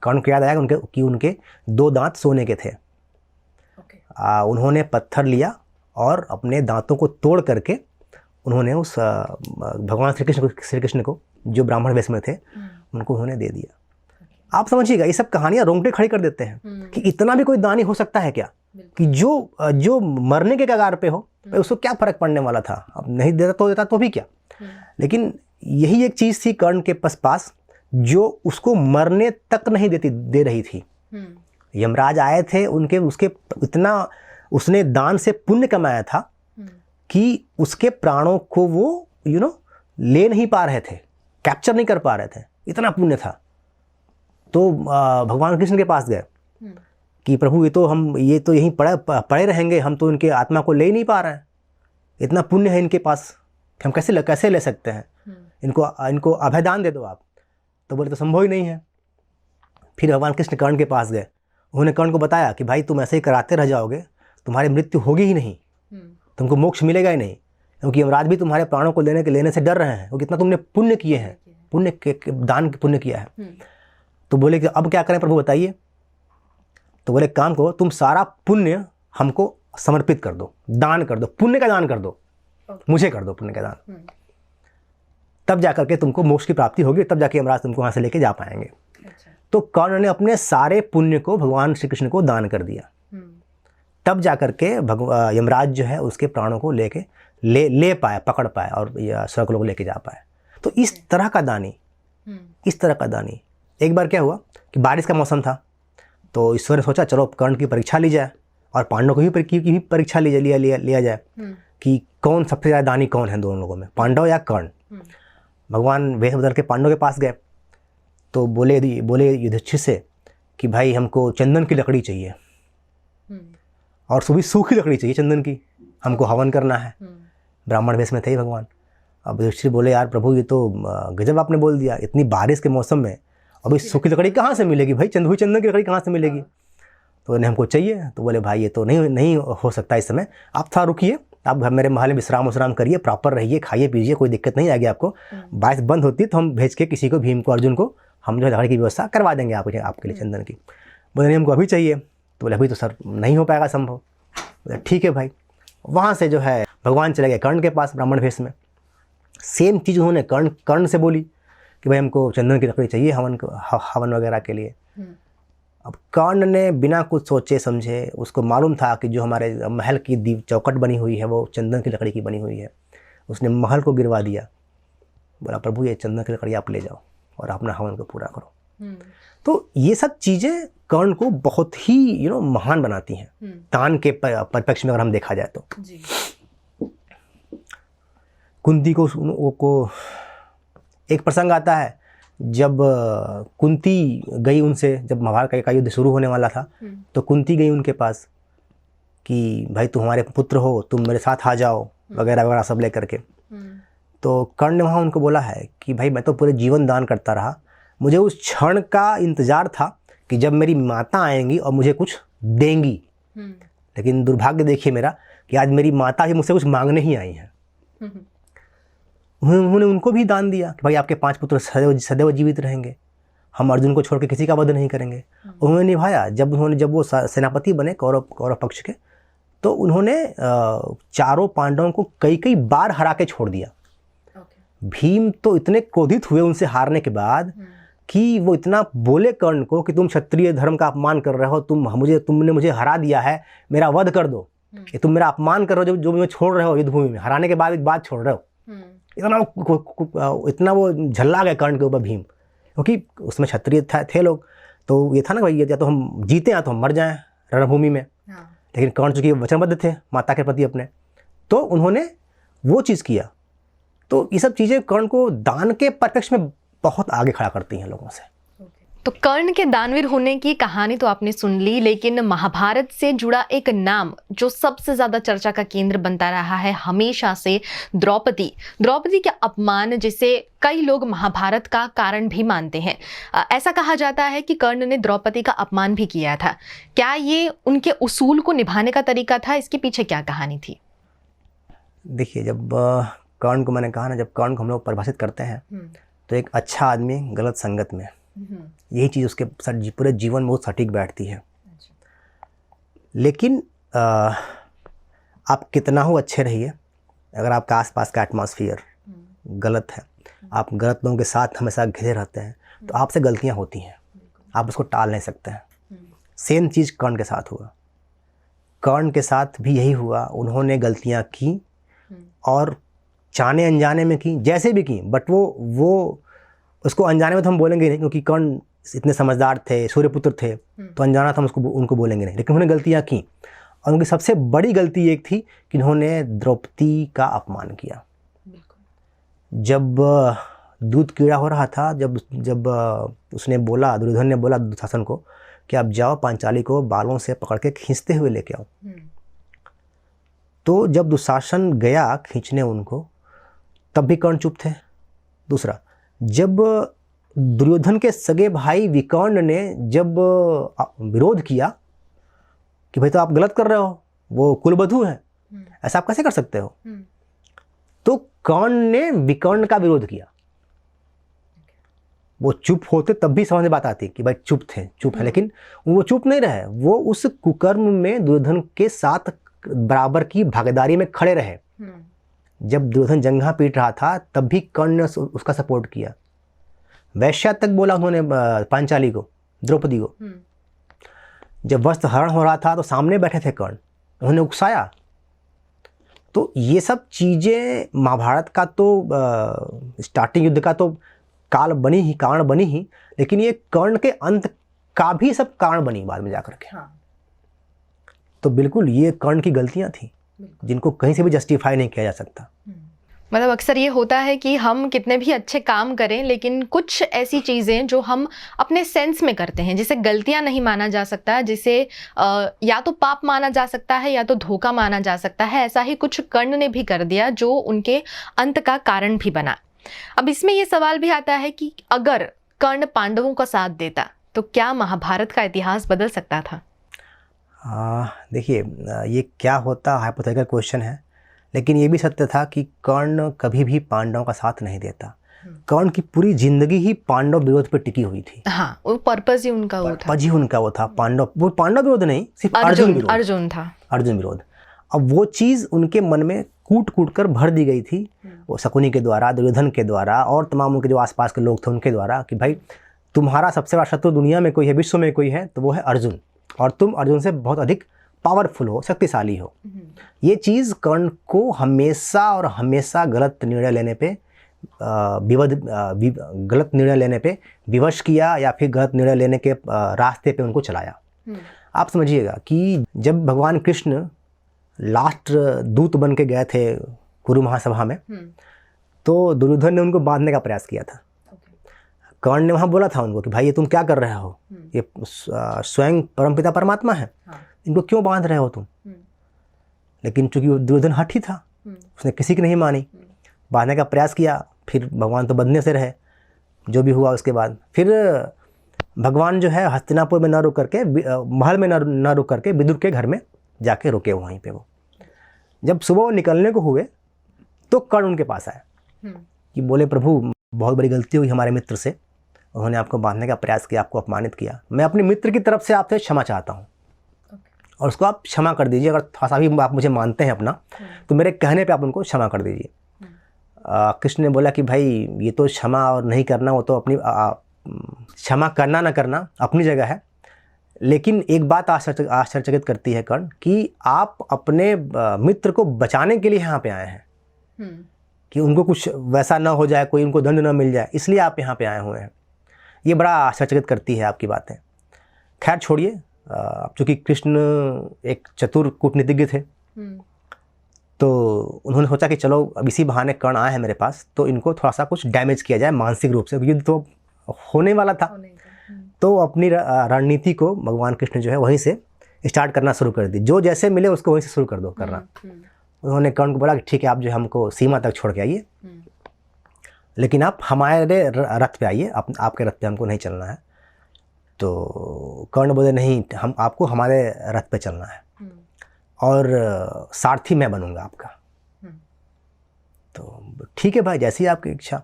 कर्ण को याद आया उनके 2 दांत सोने के थे। उन्होंने पत्थर लिया और अपने दांतों को तोड़ करके उन्होंने उस भगवान श्री कृष्ण को, जो ब्राह्मण वेश में थे, उनको उन्होंने दे दिया। आप समझिएगा, ये सब कहानियां रोंगटे खड़ी कर देते हैं कि इतना भी कोई दानी हो सकता है क्या? कि जो मरने के कगार पे हो, उसको क्या फर्क पड़ने वाला था? अब नहीं देता तो भी क्या। लेकिन यही एक चीज़ थी कर्ण के पास जो उसको मरने तक नहीं दे रही थी। यमराज आए थे उसके इतना उसने दान से पुण्य कमाया था कि उसके प्राणों को वो ले नहीं पा रहे थे, कैप्चर नहीं कर पा रहे थे, इतना पुण्य था। तो भगवान कृष्ण के पास गए कि प्रभु ये तो यहीं पड़े रहेंगे, हम तो इनके आत्मा को ले नहीं पा रहे हैं, इतना पुण्य है इनके पास, हम कैसे ले सकते हैं? इनको अभयदान दे दो आप। तो बोले तो संभव ही नहीं है। फिर भगवान कृष्ण कर्ण के पास गए, उन्होंने कर्ण को बताया कि भाई तुम ऐसे ही कराते रह जाओगे, तुम्हारी मृत्यु होगी ही नहीं, तुमको मोक्ष मिलेगा ही नहीं, क्योंकि यमराज भी तुम्हारे प्राणों को लेने से डर रहे हैं, क्योंकि इतना तुमने पुण्य किए हैं, पुण्य किया है। तो बोले कि अब क्या करें प्रभु बताइए? तो बोले काम करो, तुम सारा पुण्य हमको समर्पित कर दो, दान कर दो, पुण्य का दान कर दो, मुझे कर दो पुण्य का दान, तब जाकर के तुमको मोक्ष की प्राप्ति होगी, तब जाके यमराज तुमको वहाँ से लेके जा पाएंगे। तो कर्ण ने अपने सारे पुण्य को भगवान श्री कृष्ण को दान कर दिया, तब जाकर के यमराज जो है उसके प्राणों को ले पाए, पकड़ पाए और स्वर्ग लोक लेके जा पाए। तो इस तरह का दानी एक बार क्या हुआ कि बारिश का मौसम था, तो ईश्वर ने सोचा चलो कर्ण की परीक्षा ली जाए और पांडवों की भी परीक्षा लिया जाए कि कौन सबसे ज़्यादा दानी कौन है दोनों लोगों में, पांडव या कर्ण। भगवान वेश बदल के पांडवों के पास गए, तो बोले युधिष्ठिर से कि भाई हमको चंदन की लकड़ी चाहिए और सूखी लकड़ी चाहिए चंदन की, हमको हवन करना है। ब्राह्मण वेश में थे ही भगवान। अब युधिष्ठिर बोले यार प्रभु ये तो गजब आपने बोल दिया, इतनी बारिश के मौसम में अभी सूखी लकड़ी कहाँ से मिलेगी भाई, चंदन की लकड़ी कहाँ से मिलेगी? तो उन्हें हमको चाहिए। तो बोले भाई ये तो नहीं हो सकता इस समय, आप थोड़ा रुकिए, आप घर मेरे महल में विश्राम करिए, प्रॉपर रहिए, खाइए पीजिए, कोई दिक्कत नहीं आएगी आपको। बारिश बंद होती है तो हम भेज के किसी को, भीम को, अर्जुन को, हम जो लकड़ी की व्यवस्था करवा देंगे आपके लिए चंदन की। बोले नहीं हमको अभी चाहिए। तो बोले अभी तो सर नहीं हो पाएगा संभव। बोले ठीक है भाई। वहाँ से जो है भगवान चले गए कर्ण के पास ब्राह्मण भेष में। सेम चीज़ उन्होंने कर्ण से बोली कि भाई हमको चंदन की लकड़ी चाहिए हवन वगैरह के लिए। अब कर्ण ने बिना कुछ सोचे समझे, उसको मालूम था कि जो हमारे महल की दीव चौखट बनी हुई है वो चंदन की लकड़ी की बनी हुई है, उसने महल को गिरवा दिया। बोला प्रभु ये चंदन की लकड़ी आप ले जाओ और अपना हवन को पूरा करो। तो ये सब चीज़ें कर्ण को बहुत ही महान बनाती हैं दान के परिप्रेक्ष्य में अगर हम देखा जाए तो। कुंती को एक प्रसंग आता है जब कुंती गई उनसे, जब महाभारत का युद्ध शुरू होने वाला था तो कुंती गई उनके पास कि भाई तुम हमारे पुत्र हो, तुम मेरे साथ आ जाओ वगैरह वगैरह सब लेकर के। तो कर्ण ने वहाँ उनको बोला है कि भाई मैं तो पूरे जीवन दान करता रहा, मुझे उस क्षण का इंतज़ार था कि जब मेरी माता आएंगी और मुझे कुछ देंगी, लेकिन दुर्भाग्य देखिए मेरा कि आज मेरी माता भी मुझसे कुछ मांगने ही आई हैं। उन्होंने उनको भी दान दिया कि भाई आपके 5 पुत्र सदैव जीवित रहेंगे, हम अर्जुन को छोड़ के किसी का वध नहीं करेंगे। उन्होंने निभाया। जब वो सेनापति बने कौरव पक्ष के, तो उन्होंने चारों पांडवों को कई बार हरा के छोड़ दिया। भीम तो इतने क्रोधित हुए उनसे हारने के बाद कि वो इतना बोले कर्ण को कि तुम क्षत्रिय धर्म का अपमान कर रहे हो, तुमने मुझे हरा दिया है, मेरा वध कर दो। ये तुम मेरा अपमान कर रहे हो जो मुझे छोड़ रहे हो युद्ध भूमि में, हराने के बाद एक बात छोड़ रहे हो। इतना वो झल्ला गया कर्ण के ऊपर भीम, क्योंकि उसमें क्षत्रिय थे लोग, तो ये था ना भाई या तो हम जीते या तो हम मर जाएं रणभूमि में। लेकिन कर्ण चूंकि वचनबद्ध थे माता के प्रति अपने, तो उन्होंने वो चीज़ किया। तो ये सब चीज़ें कर्ण को दान के परिप्रेक्ष्य में बहुत आगे खड़ा करती हैं लोगों से। तो कर्ण के दानवीर होने की कहानी तो आपने सुन ली, लेकिन महाभारत से जुड़ा एक नाम जो सबसे ज्यादा चर्चा का केंद्र बनता रहा है हमेशा से, द्रौपदी के अपमान, जिसे कई लोग महाभारत का कारण भी मानते हैं। ऐसा कहा जाता है कि कर्ण ने द्रौपदी का अपमान भी किया था। क्या ये उनके उसूल को निभाने का तरीका था? इसके पीछे क्या कहानी थी? देखिए, जब कर्ण को मैंने कहा ना, जब कर्ण को हम लोग परिभाषित करते हैं तो एक अच्छा आदमी गलत संगत में, यही चीज़ उसके पूरे जीवन में बहुत सटीक बैठती है। लेकिन आप कितना हो अच्छे रहिए, अगर आपका आसपास का एटमॉस्फेयर गलत है, आप गलत लोगों के साथ हमेशा घिरे रहते हैं, तो आपसे गलतियां होती हैं, आप उसको टाल नहीं सकते हैं। सेम चीज़ कर्ण के साथ हुआ। कर्ण के साथ भी यही हुआ। उन्होंने गलतियां की और जाने अनजाने में की, जैसे भी की, बट वो उसको अनजाने में तो हम बोलेंगे नहीं, क्योंकि कर्ण इतने समझदार थे, सूर्यपुत्र थे, तो अनजाना था हम उनको बोलेंगे नहीं। लेकिन उन्होंने गलतियाँ की, और उनकी सबसे बड़ी गलती एक थी कि उन्होंने द्रौपदी का अपमान किया। जब दूध कीड़ा हो रहा था, जब उसने बोला, दुर्योधन ने बोला दुशासन को कि आप जाओ पांचाली को बालों से पकड़ के खींचते हुए लेके आओ, तो जब दुशासन गया खींचने उनको, तब भी कर्ण चुप थे। दूसरा, जब दुर्योधन के सगे भाई विकर्ण ने जब विरोध किया कि भाई तो आप गलत कर रहे हो, वो कुलवधू है, ऐसा आप कैसे कर सकते हो, तो कर्ण ने विकर्ण का विरोध किया। वो चुप होते तब भी समझ में बात आती कि भाई चुप है, लेकिन वो चुप नहीं रहे, वो उस कुकर्म में दुर्योधन के साथ बराबर की भागीदारी में खड़े रहे। जब दुर्योधन जंघा पीट रहा था तब भी कर्ण ने उसका सपोर्ट किया। वैश्या तक बोला उन्होंने पांचाली को, द्रौपदी को। जब वस्त्र हरण हो रहा था तो सामने बैठे थे कर्ण, उन्होंने उकसाया। तो ये सब चीज़ें महाभारत का तो स्टार्टिंग युद्ध का तो कारण बनी ही, लेकिन ये कर्ण के अंत का भी सब कारण बनी बाद में जाकर के। तो बिल्कुल ये कर्ण की गलतियां थी जिनको कहीं से भी जस्टिफाई नहीं किया जा सकता। मतलब अक्सर ये होता है कि हम कितने भी अच्छे काम करें, लेकिन कुछ ऐसी चीज़ें जो हम अपने सेंस में करते हैं, जिसे गलतियां नहीं माना जा सकता, जिसे या तो पाप माना जा सकता है या तो धोखा माना जा सकता है। ऐसा ही कुछ कर्ण ने भी कर दिया जो उनके अंत का कारण भी बना। अब इसमें ये सवाल भी आता है कि अगर कर्ण पांडवों का साथ देता तो क्या महाभारत का इतिहास बदल सकता था? देखिए, ये क्या होता हाइपोथेटिकल क्वेश्चन है, लेकिन ये भी सत्य था कि कर्ण कभी भी पांडवों का साथ नहीं देता। कर्ण की पूरी जिंदगी ही पांडव विरोध पर टिकी हुई थी। हाँ, वो पर्पस ही उनका वो था। पांडव विरोध नहीं, सिर्फ अर्जुन था, अर्जुन विरोध। अब वो चीज़ उनके मन में कूट कूट कर भर दी गई थी वो शकुनी के द्वारा, दुर्योधन के द्वारा और तमाम उनके जो आसपास के लोग थे उनके द्वारा कि भाई तुम्हारा सबसे बड़ा शत्रु दुनिया में कोई है, विश्व में कोई है तो वो है अर्जुन, और तुम अर्जुन से बहुत अधिक पावरफुल हो, शक्तिशाली हो। ये चीज़ कर्ण को हमेशा और हमेशा गलत निर्णय लेने पे गलत निर्णय लेने पे विवश किया, या फिर गलत निर्णय लेने के रास्ते पे उनको चलाया। आप समझिएगा कि जब भगवान कृष्ण लास्ट दूत बन के गए थे कुरु महासभा में, तो दुर्योधन ने उनको बांधने का प्रयास किया था। कर्ण ने वहाँ बोला था उनको कि भाई ये तुम क्या कर रहे हो, ये स्वयं परमपिता परमात्मा है, इनको क्यों बांध रहे हो तुम। लेकिन चूंकि दुर्योधन हठी था, उसने किसी की नहीं मानी, बांधने का प्रयास किया, फिर भगवान तो बंधने से रहे। जो भी हुआ उसके बाद फिर भगवान जो है हस्तिनापुर में न रुक करके, महल में न रुक करके विदुर के घर में जाके रुके वहीं पे। वो जब सुबह वो निकलने को हुए तो कर्ण उनके पास आए कि बोले प्रभु बहुत बड़ी गलती हुई हमारे मित्र से, उन्होंने आपको बांधने का प्रयास किया, आपको अपमानित किया, मैं अपने मित्र की तरफ से आपसे क्षमा चाहता हूँ और उसको आप क्षमा कर दीजिए। अगर थोड़ा सा भी आप मुझे मानते हैं अपना तो मेरे कहने पे आप उनको क्षमा कर दीजिए। कृष्ण ने बोला कि भाई ये तो क्षमा और नहीं करना, वो तो अपनी क्षमा करना ना करना अपनी जगह है, लेकिन एक बात आश्चर्यचकित करती है कर्ण कि आप अपने मित्र को बचाने के लिए यहाँ पे आए हैं कि उनको कुछ वैसा ना हो जाए, कोई उनको दंड ना मिल जाए, इसलिए आप यहाँ पे आए हुए हैं। ये बड़ा आश्चर्यचकित करती है आपकी बातें। खैर छोड़िए, चूँकि कृष्ण एक चतुर कूटनीतिज्ञ थे तो उन्होंने सोचा कि चलो अब इसी बहाने कर्ण आए हैं मेरे पास, तो इनको थोड़ा सा कुछ डैमेज किया जाए मानसिक रूप से, युद्ध तो होने वाला था। तो अपनी रणनीति को भगवान कृष्ण जो है वहीं से स्टार्ट करना शुरू कर दी, जो जैसे मिले उसको वहीं से शुरू कर दो करना। उन्होंने कर्ण को बोला कि ठीक है आप जो हमको सीमा तक छोड़ के आइए, लेकिन आप हमारे रथ पे आइए, आपके रथ पे हमको नहीं चलना है। तो कर्ण बोले नहीं, हम आपको हमारे रथ पे चलना है और सारथी मैं बनूंगा आपका। तो ठीक है भाई, जैसी ही आपकी इच्छा।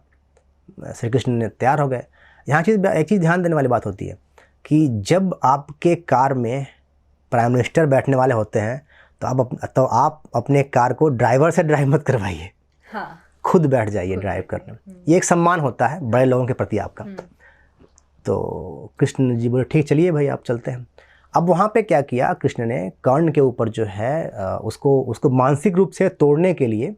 श्री कृष्ण ने तैयार हो गए। यहाँ एक चीज़ ध्यान देने वाली बात होती है कि जब आपके कार में प्राइम मिनिस्टर बैठने वाले होते हैं तो आप अपने कार को ड्राइवर से ड्राइव मत करवाइए, खुद बैठ जाइए ड्राइव करने। ये एक सम्मान होता है बड़े लोगों के प्रति आपका। तो कृष्ण जी बोले ठीक चलिए भाई आप चलते हैं। अब वहाँ पे क्या किया कृष्ण ने, कर्ण के ऊपर जो है उसको मानसिक रूप से तोड़ने के लिए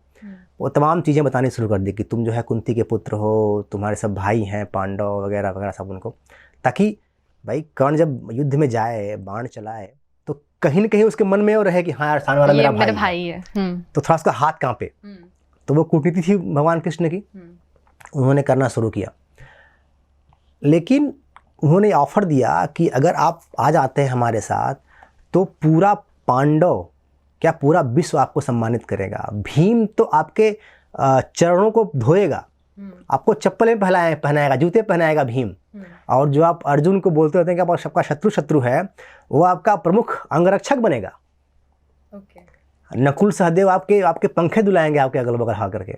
वो तमाम चीज़ें बतानी शुरू कर दी कि तुम जो है कुंती के पुत्र हो, तुम्हारे सब भाई हैं पांडव वगैरह वगैरह सब उनको, ताकि भाई कर्ण जब युद्ध में जाए बाण चलाए तो कहीं न कहीं उसके मन में वो रहे कि हाँ यार सामने वाला मेरा भाई है। तो थोड़ा उसका हाथ कांपे। तो वो कूटनीति थी भगवान कृष्ण की, उन्होंने करना शुरू किया। लेकिन उन्होंने ऑफ़र दिया कि अगर आप आ जाते हैं हमारे साथ तो पूरा पांडव क्या पूरा विश्व आपको सम्मानित करेगा। भीम तो आपके चरणों को धोएगा, आपको चप्पलें पहनाएगा, जूते पहनाएगा भीम। और जो आप अर्जुन को बोलते होते हैं कि आप सबका शत्रु है, वो आपका प्रमुख अंगरक्षक बनेगा। नकुल सहदेव आपके पंखे दुलाएंगे आपके अगल बगल हा करके।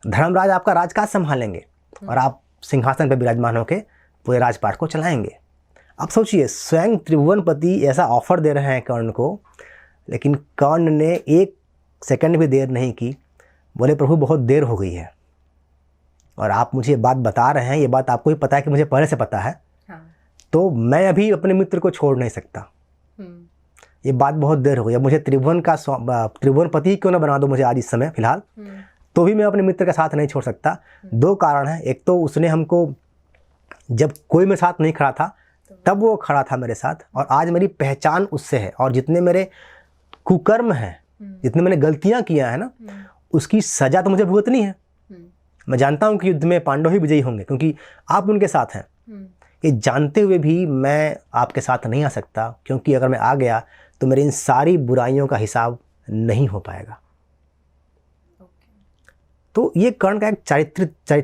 धर्मराज आपका राजकाज संभालेंगे और आप सिंहासन पर विराजमान होकर पूरे राजपाट को चलाएंगे। अब सोचिए, स्वयं त्रिभुवनपति ऐसा ऑफर दे रहे हैं कर्ण को, लेकिन कर्ण ने एक सेकंड भी देर नहीं की। बोले प्रभु बहुत देर हो गई है और आप मुझे ये बात बता रहे हैं, ये बात आपको भी पता है कि मुझे पहले से पता है। तो मैं अभी अपने मित्र को छोड़ नहीं सकता, ये बात बहुत देर हो गई। अब मुझे त्रिभुवनपति क्यों ना बना दो मुझे आज इस समय फिलहाल, तो भी मैं अपने मित्र का साथ नहीं छोड़ सकता। दो कारण हैं, एक तो उसने हमको जब कोई मेरे साथ नहीं खड़ा था तब वो खड़ा था मेरे साथ, और आज मेरी पहचान उससे है। और जितने मेरे कुकर्म हैं, जितने मैंने गलतियां किया है ना, उसकी सजा तो मुझे भुगतनी है। मैं जानता हूं कि युद्ध में पांडव ही विजयी होंगे क्योंकि आप उनके साथ हैं। ये जानते हुए भी मैं आपके साथ नहीं आ सकता, क्योंकि अगर मैं आ गया तो मेरी इन सारी बुराइयों का हिसाब नहीं हो पाएगा। तो ये कर्ण का एक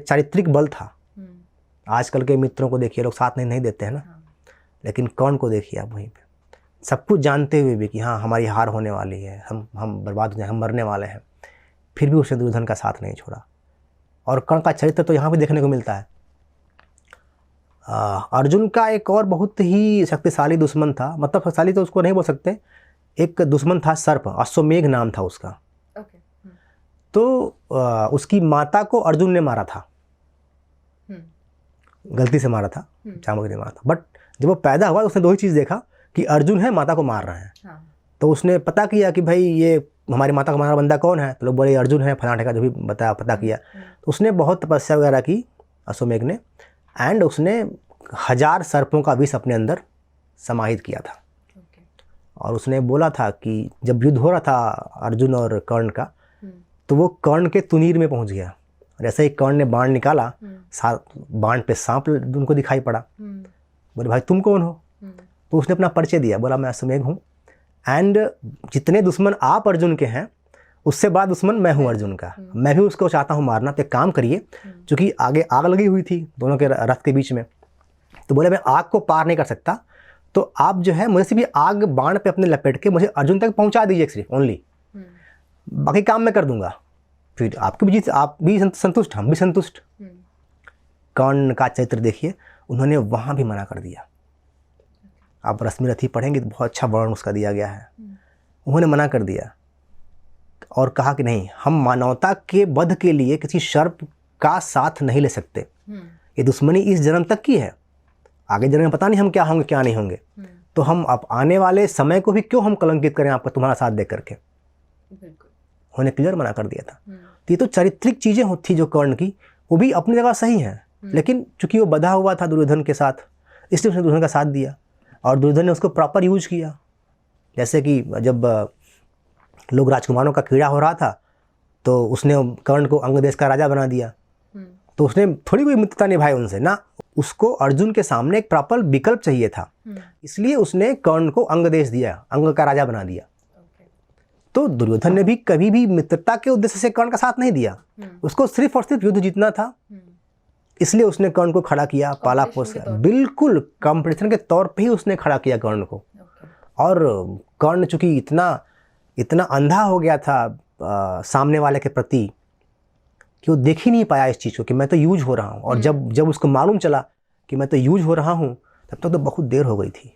चारित्रिक बल था। आजकल के मित्रों को देखिए, लोग साथ नहीं देते हैं ना, लेकिन कर्ण को देखिए आप वहीं पे, सब कुछ जानते हुए भी कि हाँ हमारी हार होने वाली है, हम बर्बाद हो जाए, हम मरने वाले हैं, फिर भी उसने दुर्योधन का साथ नहीं छोड़ा। और कर्ण का चरित्र तो यहाँ भी देखने को मिलता है। अर्जुन का एक और बहुत ही शक्तिशाली दुश्मन था, मतलब शक्तिशाली तो उसको नहीं बोल सकते, एक दुश्मन था सर्प, अश्वमेघ नाम था उसका। तो उसकी माता को अर्जुन ने मारा था, गलती से मारा था, चाणक्य ने मारा था। बट जब वो पैदा हुआ उसने दो ही चीज़ देखा कि अर्जुन है, माता को मार रहे हैं। हाँ। तो उसने पता किया कि भाई ये हमारी माता को मारने वाला बंदा कौन है, तो लोग बोले अर्जुन है, फलाना ठेका, जो भी बताया पता किया। तो उसने बहुत तपस्या वगैरह की अश्वमेघ ने, एंड उसने 1000 सर्पों का विष अपने अंदर समाहित किया था। और उसने बोला था कि जब युद्ध हो रहा था अर्जुन और कर्ण का, तो वो कर्ण के तुनीर में पहुंच गया। और ऐसे ही कर्ण ने बाण निकाला, बाण पे सांप उनको दिखाई पड़ा। बोले भाई तुम कौन हो? तो उसने अपना परिचय दिया, बोला मैं अश्वमेघ हूँ, एंड जितने दुश्मन आप अर्जुन के हैं उससे बड़ा दुश्मन मैं हूँ अर्जुन का, मैं भी उसको चाहता हूँ मारना। तो एक काम करिए, क्योंकि आगे आग लगी हुई थी दोनों के रथ के बीच में, तो बोले मैं आग को पार नहीं कर सकता, तो आप जो है मुझे सिर्फ ये आग बाण पे अपने लपेट के मुझे अर्जुन तक पहुंचा दीजिए सिर्फ, ओनली, बाकी काम मैं कर दूंगा, फिर आपकी भी जीत, आप भी संतुष्ट, हम भी संतुष्ट। कर्ण का चरित्र देखिए, उन्होंने वहाँ भी मना कर दिया। आप रश्मि रथी पढ़ेंगे तो बहुत अच्छा वर्णन उसका दिया गया है। उन्होंने मना कर दिया और कहा कि नहीं, हम मानवता के वध के लिए किसी शर्प का साथ नहीं ले सकते। ये दुश्मनी इस जन्म तक की है, आगे जन्म में पता नहीं हम क्या होंगे क्या नहीं होंगे, तो हम अब आने वाले समय को भी क्यों हम कलंकित करें आपका तुम्हारा साथ देख करके। उन्होंने क्लियर मना कर दिया था। तो ये तो चारित्रिक चीज़ें होती जो कर्ण की, वो भी अपनी जगह सही हैं, लेकिन चूंकि वो बधा हुआ था दुर्योधन के साथ, इसलिए उसने दुर्योधन का साथ दिया और दुर्योधन ने उसको प्रॉपर यूज किया। जैसे कि जब लोग राजकुमारों का कीड़ा हो रहा था तो उसने कर्ण को अंग देश का राजा बना दिया, तो उसने थोड़ी कोई मित्रता निभाई उनसे ना, उसको अर्जुन के सामने एक प्रॉपर विकल्प चाहिए था, इसलिए उसने कर्ण को अंग देश दिया, अंग का राजा बना दिया। तो दुर्योधन ने भी कभी भी मित्रता के उद्देश्य से कर्ण का साथ नहीं दिया, उसको सिर्फ और सिर्फ युद्ध जीतना था, इसलिए उसने कर्ण को खड़ा किया, पाला पोस किया, बिल्कुल कंपटीशन के तौर पे ही उसने खड़ा किया कर्ण को। और कर्ण चूंकि इतना अंधा हो गया था सामने वाले के प्रति कि वो देख ही नहीं पाया इस चीज़ को कि मैं तो यूज हो रहा हूँ। और जब उसको मालूम चला कि मैं तो यूज हो रहा हूँ, तब तक तो बहुत देर हो गई थी,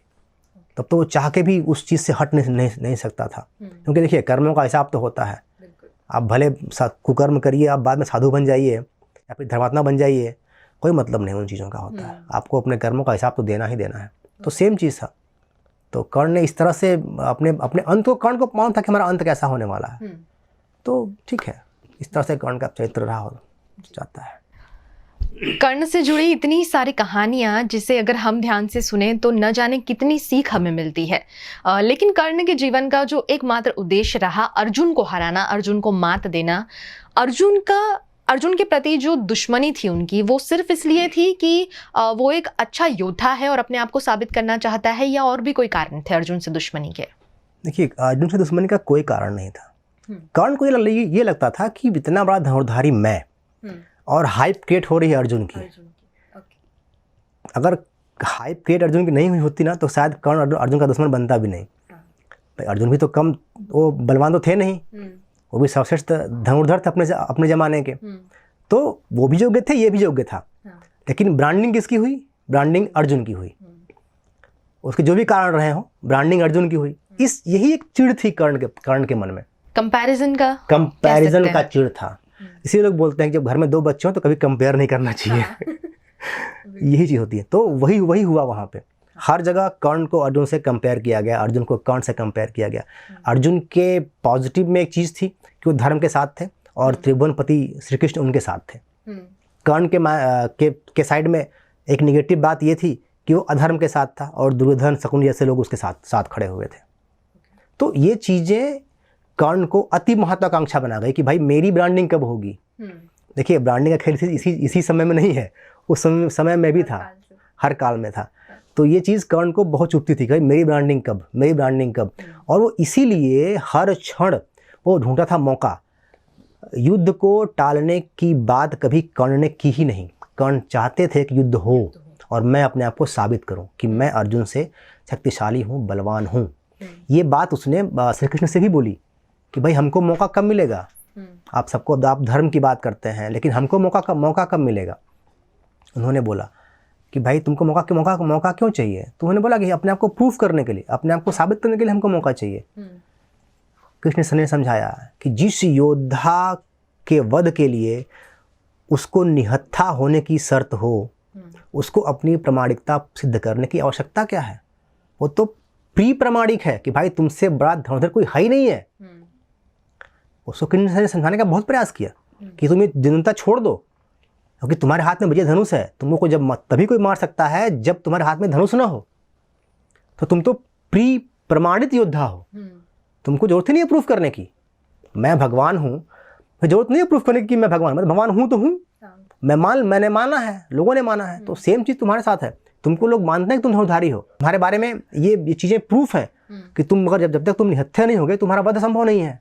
तब तो वो चाह के भी उस चीज़ से हट नहीं सकता था। क्योंकि देखिए कर्मों का हिसाब तो होता है, आप भले कुकर्म करिए, आप बाद में साधु बन जाइए या फिर धर्मात्मा बन जाइए, कोई मतलब नहीं उन चीज़ों का होता है, आपको अपने कर्मों का हिसाब तो देना ही देना है। तो सेम चीज़ था। तो कर्ण ने इस तरह से अपने अंत को, कर्ण को मालूम था कि हमारा अंत कैसा होने वाला है, तो ठीक है, इस तरह से कर्ण का चरित्र रहा हो जाता है। कर्ण से जुड़ी इतनी सारी कहानियां जिसे अगर हम ध्यान से सुने तो न जाने कितनी सीख हमें मिलती है। लेकिन कर्ण के जीवन का जो एकमात्र उद्देश्य रहा अर्जुन को हराना, अर्जुन को मात देना, अर्जुन के प्रति जो दुश्मनी थी उनकी, वो सिर्फ इसलिए थी कि वो एक अच्छा योद्धा है और अपने आप को साबित करना चाहता है, या और भी कोई कारण थे अर्जुन से दुश्मनी के? देखिए, अर्जुन से दुश्मनी का कोई कारण नहीं था। कर्ण को ये लगता था कि इतना बड़ा धनुर्धारी मैं, और हाइप क्रिएट हो रही है अर्जुन की। अगर हाइप क्रिएट अर्जुन की नहीं हुई होती ना, तो शायद कर्ण अर्जुन का दुश्मन बनता भी नहीं। अर्जुन भी तो कम वो बलवान तो थे नहीं, वो भी सर्वश्रेष्ठ धनुर्धर थे अपने जमाने के, तो वो भी योग्य थे, ये भी योग्य था। लेकिन ब्रांडिंग किसकी हुई? ब्रांडिंग अर्जुन की हुई। उसके जो भी कारण रहे हो, ब्रांडिंग अर्जुन की हुई। यही एक चिढ़ थी कर्ण के मन में, कंपैरिजन का चिढ़ था। इसीलिए लोग बोलते हैं कि जब घर में 2 बच्चे हो तो कभी कंपेयर नहीं करना चाहिए। यही चीज़ होती है। तो वही हुआ वहाँ पे। हर जगह कर्ण को अर्जुन से कंपेयर किया गया, अर्जुन को कर्ण से कंपेयर किया गया। अर्जुन के पॉजिटिव में एक चीज़ थी कि वो धर्म के साथ थे और त्रिभुवनपति श्री कृष्ण उनके साथ थे। कर्ण के साइड में एक निगेटिव बात ये थी कि वो अधर्म के साथ था और दुर्योधन, शकुनी जैसे लोग उसके साथ खड़े हुए थे। तो ये चीज़ें कर्ण को अति महत्वाकांक्षा बना गई कि भाई मेरी ब्रांडिंग कब होगी। देखिए, ब्रांडिंग का खेल इसी समय में नहीं है, उस समय में भी था, हर काल में था। तो ये चीज़ कर्ण को बहुत चुभती थी कि मेरी ब्रांडिंग कब। और वो इसीलिए हर क्षण वो ढूंढता था मौका। युद्ध को टालने की बात कभी कर्ण ने की ही नहीं। कर्ण चाहते थे कि युद्ध हो और मैं अपने आप को साबित करूं कि मैं अर्जुन से शक्तिशाली हूं, बलवान हूं। ये बात उसने श्री कृष्ण से भी बोली कि भाई हमको मौका कब मिलेगा। आप धर्म की बात करते हैं, लेकिन हमको मौका कब मिलेगा। उन्होंने बोला कि भाई तुमको मौका क्यों चाहिए। तो उन्होंने बोला कि अपने आप को प्रूफ करने के लिए, अपने आप को साबित करने के लिए हमको मौका चाहिए। कृष्ण ने समझाया कि जिस योद्धा के वध के लिए उसको निहत्था होने की शर्त हो, उसको अपनी प्रामाणिकता सिद्ध करने की आवश्यकता क्या है? वो तो प्री प्रामाणिक है कि भाई तुमसे बड़ा धनुर्धर कोई है ही नहीं है। उसको कृष्ण ने समझाने का बहुत प्रयास किया कि तुम ये दीनता छोड़ दो, क्योंकि तुम्हारे हाथ में विजय धनुष है। तुमको जब तभी कोई मार सकता है जब तुम्हारे हाथ में धनुष ना हो। तो तुम तो प्री प्रमाणित योद्धा हो, तुमको जरूरत ही नहीं है प्रूफ करने की मैं भगवान हूँ। जरूरत नहीं है प्रूफ करने की मैं भगवान, मैं भगवान हूँ तो हूँ। मैंने माना है, लोगों ने माना है, तो सेम चीज़ तुम्हारे साथ है। तुमको लोग मानते हैं कि तुम धनुर्धारी हो, तुम्हारे बारे में ये चीज़ें प्रूफ है कि तुम अगर जब तक तुम निहत्थे नहीं होगे तुम्हारा वध संभव नहीं है।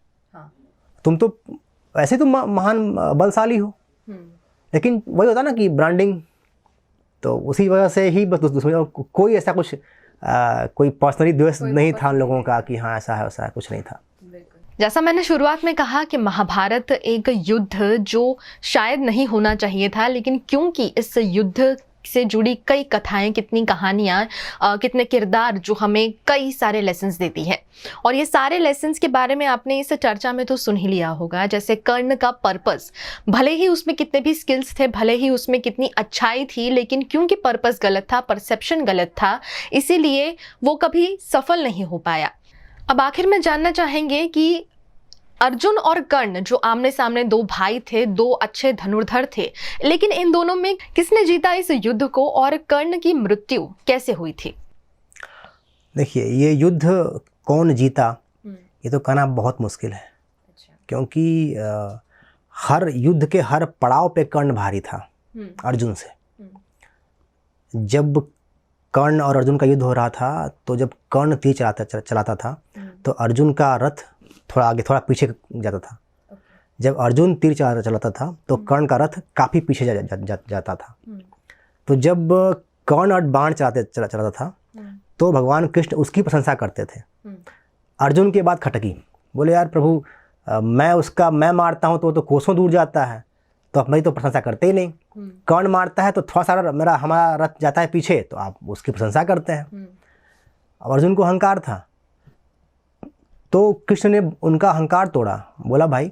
तुम तो ऐसे तुम महान बलशाली हो। लेकिन वही होता ना कि ब्रांडिंग, तो उसी वजह से ही बस कोई ऐसा कुछ कोई पर्सनली द्वेष नहीं था उन लोगों का कि हाँ ऐसा है वैसा है, कुछ नहीं था। जैसा मैंने शुरुआत में कहा कि महाभारत एक युद्ध जो शायद नहीं होना चाहिए था, लेकिन क्योंकि इस युद्ध से जुड़ी कई कथाएं, कितनी कहानियां, कितने किरदार जो हमें कई सारे लेसन्स देती हैं। और ये सारे लेसन्स के बारे में आपने इस चर्चा में तो सुन ही लिया होगा। जैसे कर्ण का पर्पस, भले ही उसमें कितने भी स्किल्स थे, भले ही उसमें कितनी अच्छाई थी, लेकिन क्योंकि पर्पस गलत था, परसेप्शन गलत था, इसीलिए वो कभी सफल नहीं हो पाया। अब आखिर में जानना चाहेंगे कि अर्जुन और कर्ण जो आमने सामने दो भाई थे, दो अच्छे धनुर्धर थे, लेकिन इन दोनों में किसने जीता इस युद्ध को और कर्ण की मृत्यु कैसे हुई थी? देखिए, ये युद्ध कौन जीता ये तो कहना बहुत मुश्किल है। क्योंकि हर युद्ध के हर पड़ाव पे कर्ण भारी था अर्जुन से। जब कर्ण और अर्जुन का युद्ध हो रहा था तो जब कर्ण तीर चलाता था तो अर्जुन का रथ थोड़ा आगे थोड़ा पीछे जाता था। जब अर्जुन तीर चलाता था तो कर्ण का रथ काफ़ी पीछे जाता था। तो जब कर्ण और बाण चलाता था तो भगवान कृष्ण उसकी प्रशंसा करते थे। अर्जुन के बाद खटकी, बोले यार प्रभु मैं मारता हूँ तो कोसों दूर जाता है, तो आप मेरी तो प्रशंसा करते ही नहीं। कर्ण मारता है तो थोड़ा सा हमारा रथ जाता है पीछे, तो आप उसकी प्रशंसा करते हैं। अब अर्जुन को अहंकार था तो कृष्ण ने उनका अहंकार तोड़ा। बोला भाई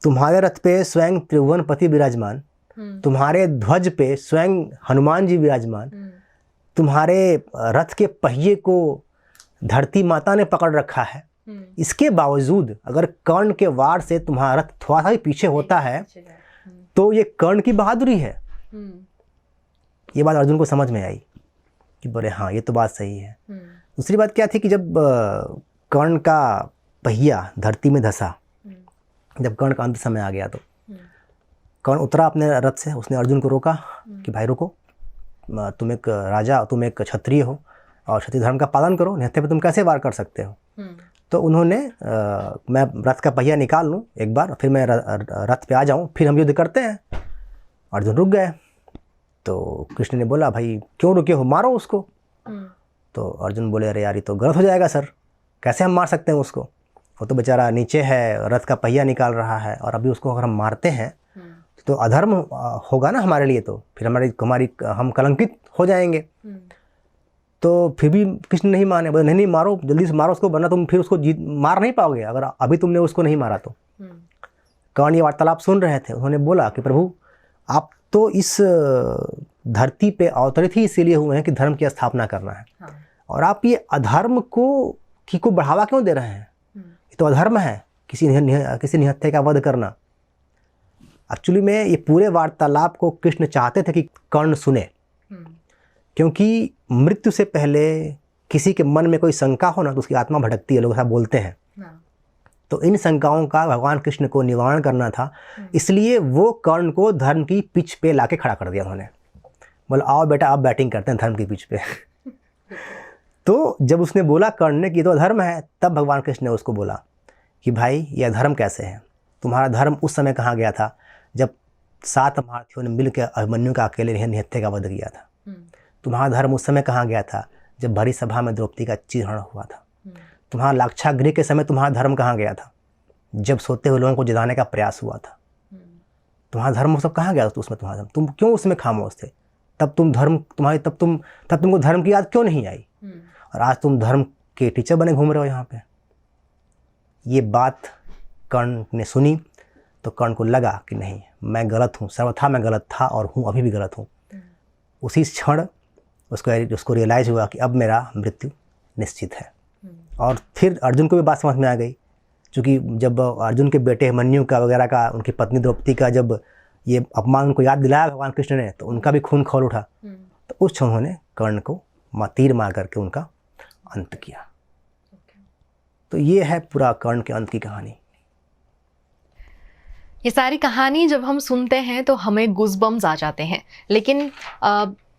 तुम्हारे रथ पे स्वयं त्रिभुवनपति विराजमान, तुम्हारे ध्वज पे स्वयं हनुमान जी विराजमान, तुम्हारे रथ के पहिए को धरती माता ने पकड़ रखा है, इसके बावजूद अगर कर्ण के वार से तुम्हारा रथ थोड़ा सा ही पीछे होता है तो ये कर्ण की बहादुरी है। ये बात अर्जुन को समझ में आई कि बोले हाँ ये तो बात सही है। दूसरी बात क्या थी कि जब कर्ण का पहिया धरती में धंसा, जब कर्ण का अंत समय आ गया तो कर्ण उतरा अपने रथ से, उसने अर्जुन को रोका कि भाई रुको, तुम एक राजा, तुम एक क्षत्रिय हो और क्षत्रिय धर्म का पालन करो, निहत्थे पे तुम कैसे वार कर सकते हो। तो उन्होंने मैं रथ का पहिया निकाल लूँ एक बार, फिर मैं रथ पे आ जाऊँ, फिर हम युद्ध करते हैं। अर्जुन रुक गए। तो कृष्ण ने बोला भाई क्यों रुके हो, मारो उसको। तो अर्जुन बोले अरे यार ये तो गलत हो जाएगा सर, कैसे हम मार सकते हैं उसको, वो तो बेचारा नीचे है, रथ का पहिया निकाल रहा है, और अभी उसको अगर हम मारते हैं तो अधर्म होगा ना हमारे लिए, तो फिर हम कलंकित हो जाएंगे। तो फिर भी कृष्ण नहीं माने, बोले नहीं मारो, जल्दी से मारो उसको, वरना तुम फिर उसको मार नहीं पाओगे अगर अभी तुमने उसको नहीं मारा तो। कर्ण ये वार्तालाप सुन रहे थे। उन्होंने बोला कि प्रभु आप तो इस धरती पे अवतरित ही इसीलिए हुए हैं कि धर्म की स्थापना करना है, और आप ये अधर्म को बढ़ावा क्यों दे रहे हैं? ये तो अधर्म है, किसी निहत्थे का वध करना। एक्चुअली में ये पूरे वार्तालाप को कृष्ण चाहते थे कि कर्ण सुने, क्योंकि मृत्यु से पहले किसी के मन में कोई शंका हो ना तो उसकी आत्मा भटकती है, लोग ऐसा बोलते हैं। तो इन शंकाओं का भगवान कृष्ण को निवारण करना था, इसलिए वो कर्ण को धर्म की पिच पे लाके खड़ा कर दिया उन्होंने। बोला आओ बेटा अब बैटिंग करते हैं धर्म की पिच पे। तो जब उसने बोला कर्ण ने कि ये तो अधर्म है, तब भगवान कृष्ण ने उसको बोला कि भाई ये अधर्म कैसे है, तुम्हारा धर्म उस समय कहाँ गया था जब 7 महारथियों ने मिलकर अभिमन्यु का अकेले निहत्थे का वध किया था। तुम्हारा धर्म उस समय कहाँ गया था जब भरी सभा में द्रौपदी का चिरहरण हुआ था। तुम्हारा लाक्षागृह के समय तुम्हारा धर्म कहाँ गया था जब सोते हुए लोगों को जगाने का प्रयास हुआ था। तुम्हारा धर्म सब कहाँ गया था उसमें, तुम्हारा धर्म, तुम क्यों उसमें खामोश थे? तब तुमको धर्म की याद क्यों नहीं आई? और आज तुम धर्म के टीचर बने घूम रहे हो यहाँ पे। ये बात कर्ण ने सुनी तो कर्ण को लगा कि नहीं, मैं गलत हूँ, सर्वथा मैं गलत था और हूँ, अभी भी गलत हूँ। उसी क्षण उसको रियलाइज़ हुआ कि अब मेरा मृत्यु निश्चित है। और फिर अर्जुन को भी बात समझ में आ गई, क्योंकि जब अर्जुन के बेटे मन्यु का वगैरह का, उनकी पत्नी द्रौपदी का जब ये अपमान उनको याद दिलाया भगवान कृष्ण ने, तो उनका भी खून खौल उठा। तो उस क्षण उन्होंने कर्ण को तीर मार करके उनका अंत किया। तो ये है पूरा कर्ण के अंत की कहानी। ये सारी कहानी जब हम सुनते हैं तो हमें गूज़बम्स आ जाते हैं, लेकिन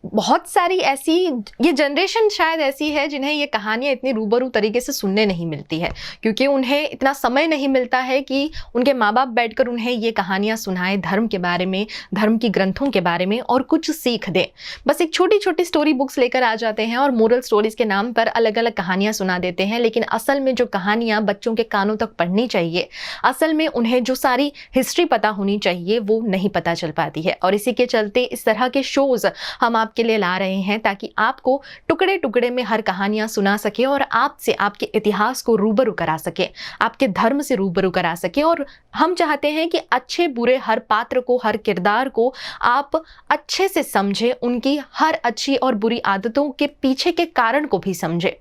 बहुत सारी ऐसी, ये जनरेशन शायद ऐसी है जिन्हें ये कहानियाँ इतनी रूबरू तरीके से सुनने नहीं मिलती है, क्योंकि उन्हें इतना समय नहीं मिलता है कि उनके माँ बाप बैठकर उन्हें ये कहानियाँ सुनाएं धर्म के बारे में, धर्म की ग्रंथों के बारे में, और कुछ सीख दें। बस एक छोटी छोटी स्टोरी बुक्स लेकर आ जाते हैं और मोरल स्टोरीज के नाम पर अलग अलग कहानियाँ सुना देते हैं, लेकिन असल में जो कहानियाँ बच्चों के कानों तक पढ़नी चाहिए, असल में उन्हें जो सारी हिस्ट्री पता होनी चाहिए, वो नहीं पता चल पाती है। और इसी के चलते इस तरह के शोज़ हम के लिए ला रहे हैं, ताकि आपको टुकड़े टुकड़े में हर कहानियां सुना सके और आपसे आपके इतिहास को रूबरू करा सके, आपके धर्म से रूबरू करा सके। और हम चाहते हैं कि अच्छे बुरे हर पात्र को, हर किरदार को आप अच्छे से समझें, उनकी हर अच्छी और बुरी आदतों के पीछे के कारण को भी समझें,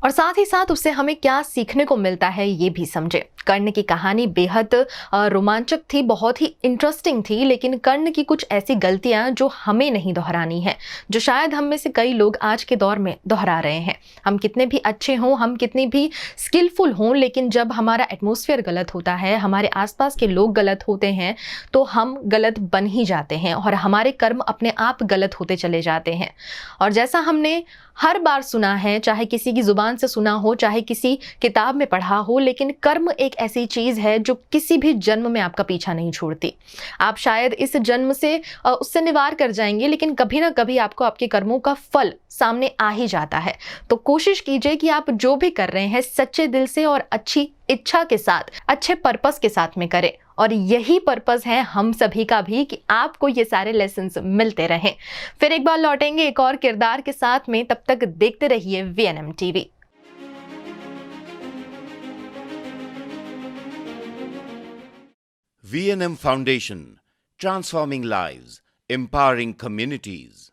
और साथ ही साथ उससे हमें क्या सीखने को मिलता है ये भी समझे। कर्ण की कहानी बेहद रोमांचक थी, बहुत ही इंटरेस्टिंग थी, लेकिन कर्ण की कुछ ऐसी गलतियां जो हमें नहीं दोहरानी है, जो शायद हम में से कई लोग आज के दौर में दोहरा रहे हैं। हम कितने भी अच्छे हों, हम कितने भी स्किलफुल हों, लेकिन जब हमारा एटमॉस्फेयर गलत होता है, हमारे आसपास के लोग गलत होते हैं, तो हम गलत बन ही जाते हैं और हमारे कर्म अपने आप गलत होते चले जाते हैं। और जैसा हमने हर बार सुना है, चाहे किसी की जुबान से सुना हो, चाहे किसी किताब में पढ़ा हो, लेकिन कर्म एक ऐसी चीज है जो किसी भी जन्म में आपका पीछा नहीं छोड़ती। आप शायद इस जन्म से उससे निवार कर जाएंगे, लेकिन कभी ना कभी आपको आपके कर्मों का फल सामने आ ही जाता है। तो कोशिश कीजिए कि आप जो भी कर रहे हैं सच्चे दिल से और अच्छी इच्छा के साथ, अच्छे पर्पस के साथ में करें। और यही पर्पस है हम सभी का भी, कि आपको ये सारे लेसन्स मिलते रहें। फिर एक बार लौटेंगे एक और किरदार के साथ में, तब तक देखते रहिए VNM TV। VNM Foundation, transforming lives, empowering communities.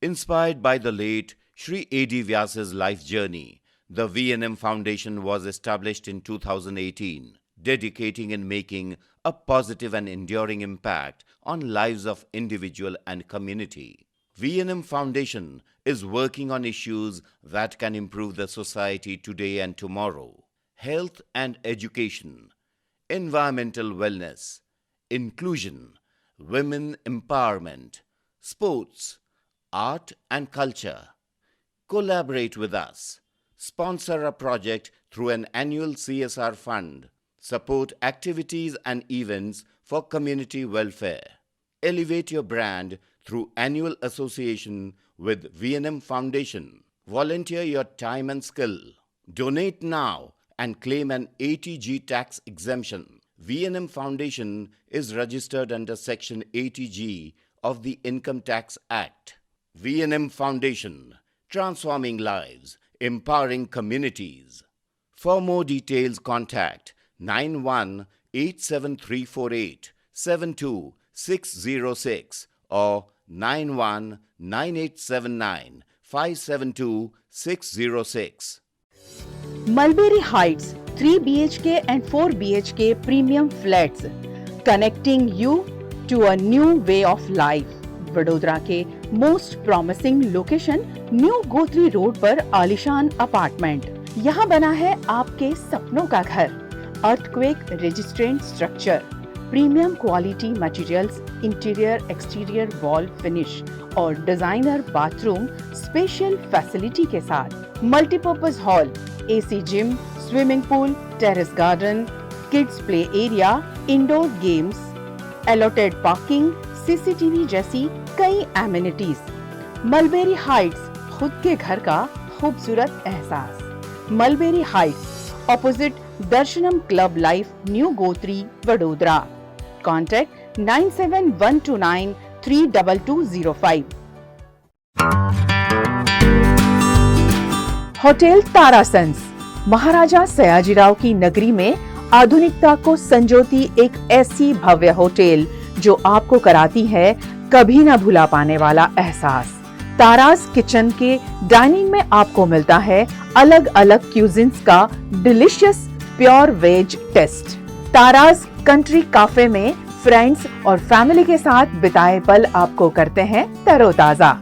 Inspired by the late Shri A.D. Vyasa's life journey, the VNM Foundation was established in 2018, dedicating and making a positive and enduring impact on lives of individual and community. VNM Foundation is working on issues that can improve the society today and tomorrow: health and education, environmental wellness, inclusion, women empowerment, sports, art and culture. Collaborate with us. Sponsor a project through an annual CSR fund. Support activities and events for community welfare. Elevate your brand through annual association with VNM Foundation. Volunteer your time and skill. Donate now and claim an ATG tax exemption. VNM Foundation is registered under Section 80G of the Income Tax Act. VNM Foundation, transforming lives, empowering communities. For more details, contact 918738 72606 or 919879 572606. Mulberry Heights 3 BHK and 4 BHK premium flats, connecting you to a new way of life. Vadodara के most promising location new Gotri road पर आलीशान apartment. यहाँ बना है आपके सपनों का घर। Earthquake resistant structure, premium quality materials, interior exterior wall finish और डिजाइनर बाथरूम स्पेशल फैसिलिटी के साथ। Multipurpose hall, AC gym, swimming pool, terrace garden, kids play area, indoor games, allotted parking, CCTV जैसी कई एमिनिटीज। मलबेरी हाइट्स, खुद के घर का खूबसूरत एहसास। Mulberry heights, opposite Darshanam club life, new Gotri, Vadodara. Contact 9712932205। Hotel Tarasons, Maharaja Sayajirao की नगरी में आधुनिकता को संजोती एक ऐसी भव्य होटल जो आपको कराती है कभी ना भुला पाने वाला एहसास। ताराज किचन के डाइनिंग में आपको मिलता है अलग अलग क्यूजिन्स का delicious pure veg taste. Tara's country cafe में फ्रेंड्स और फैमिली के साथ बिताए पल आपको करते हैं तरोताजा।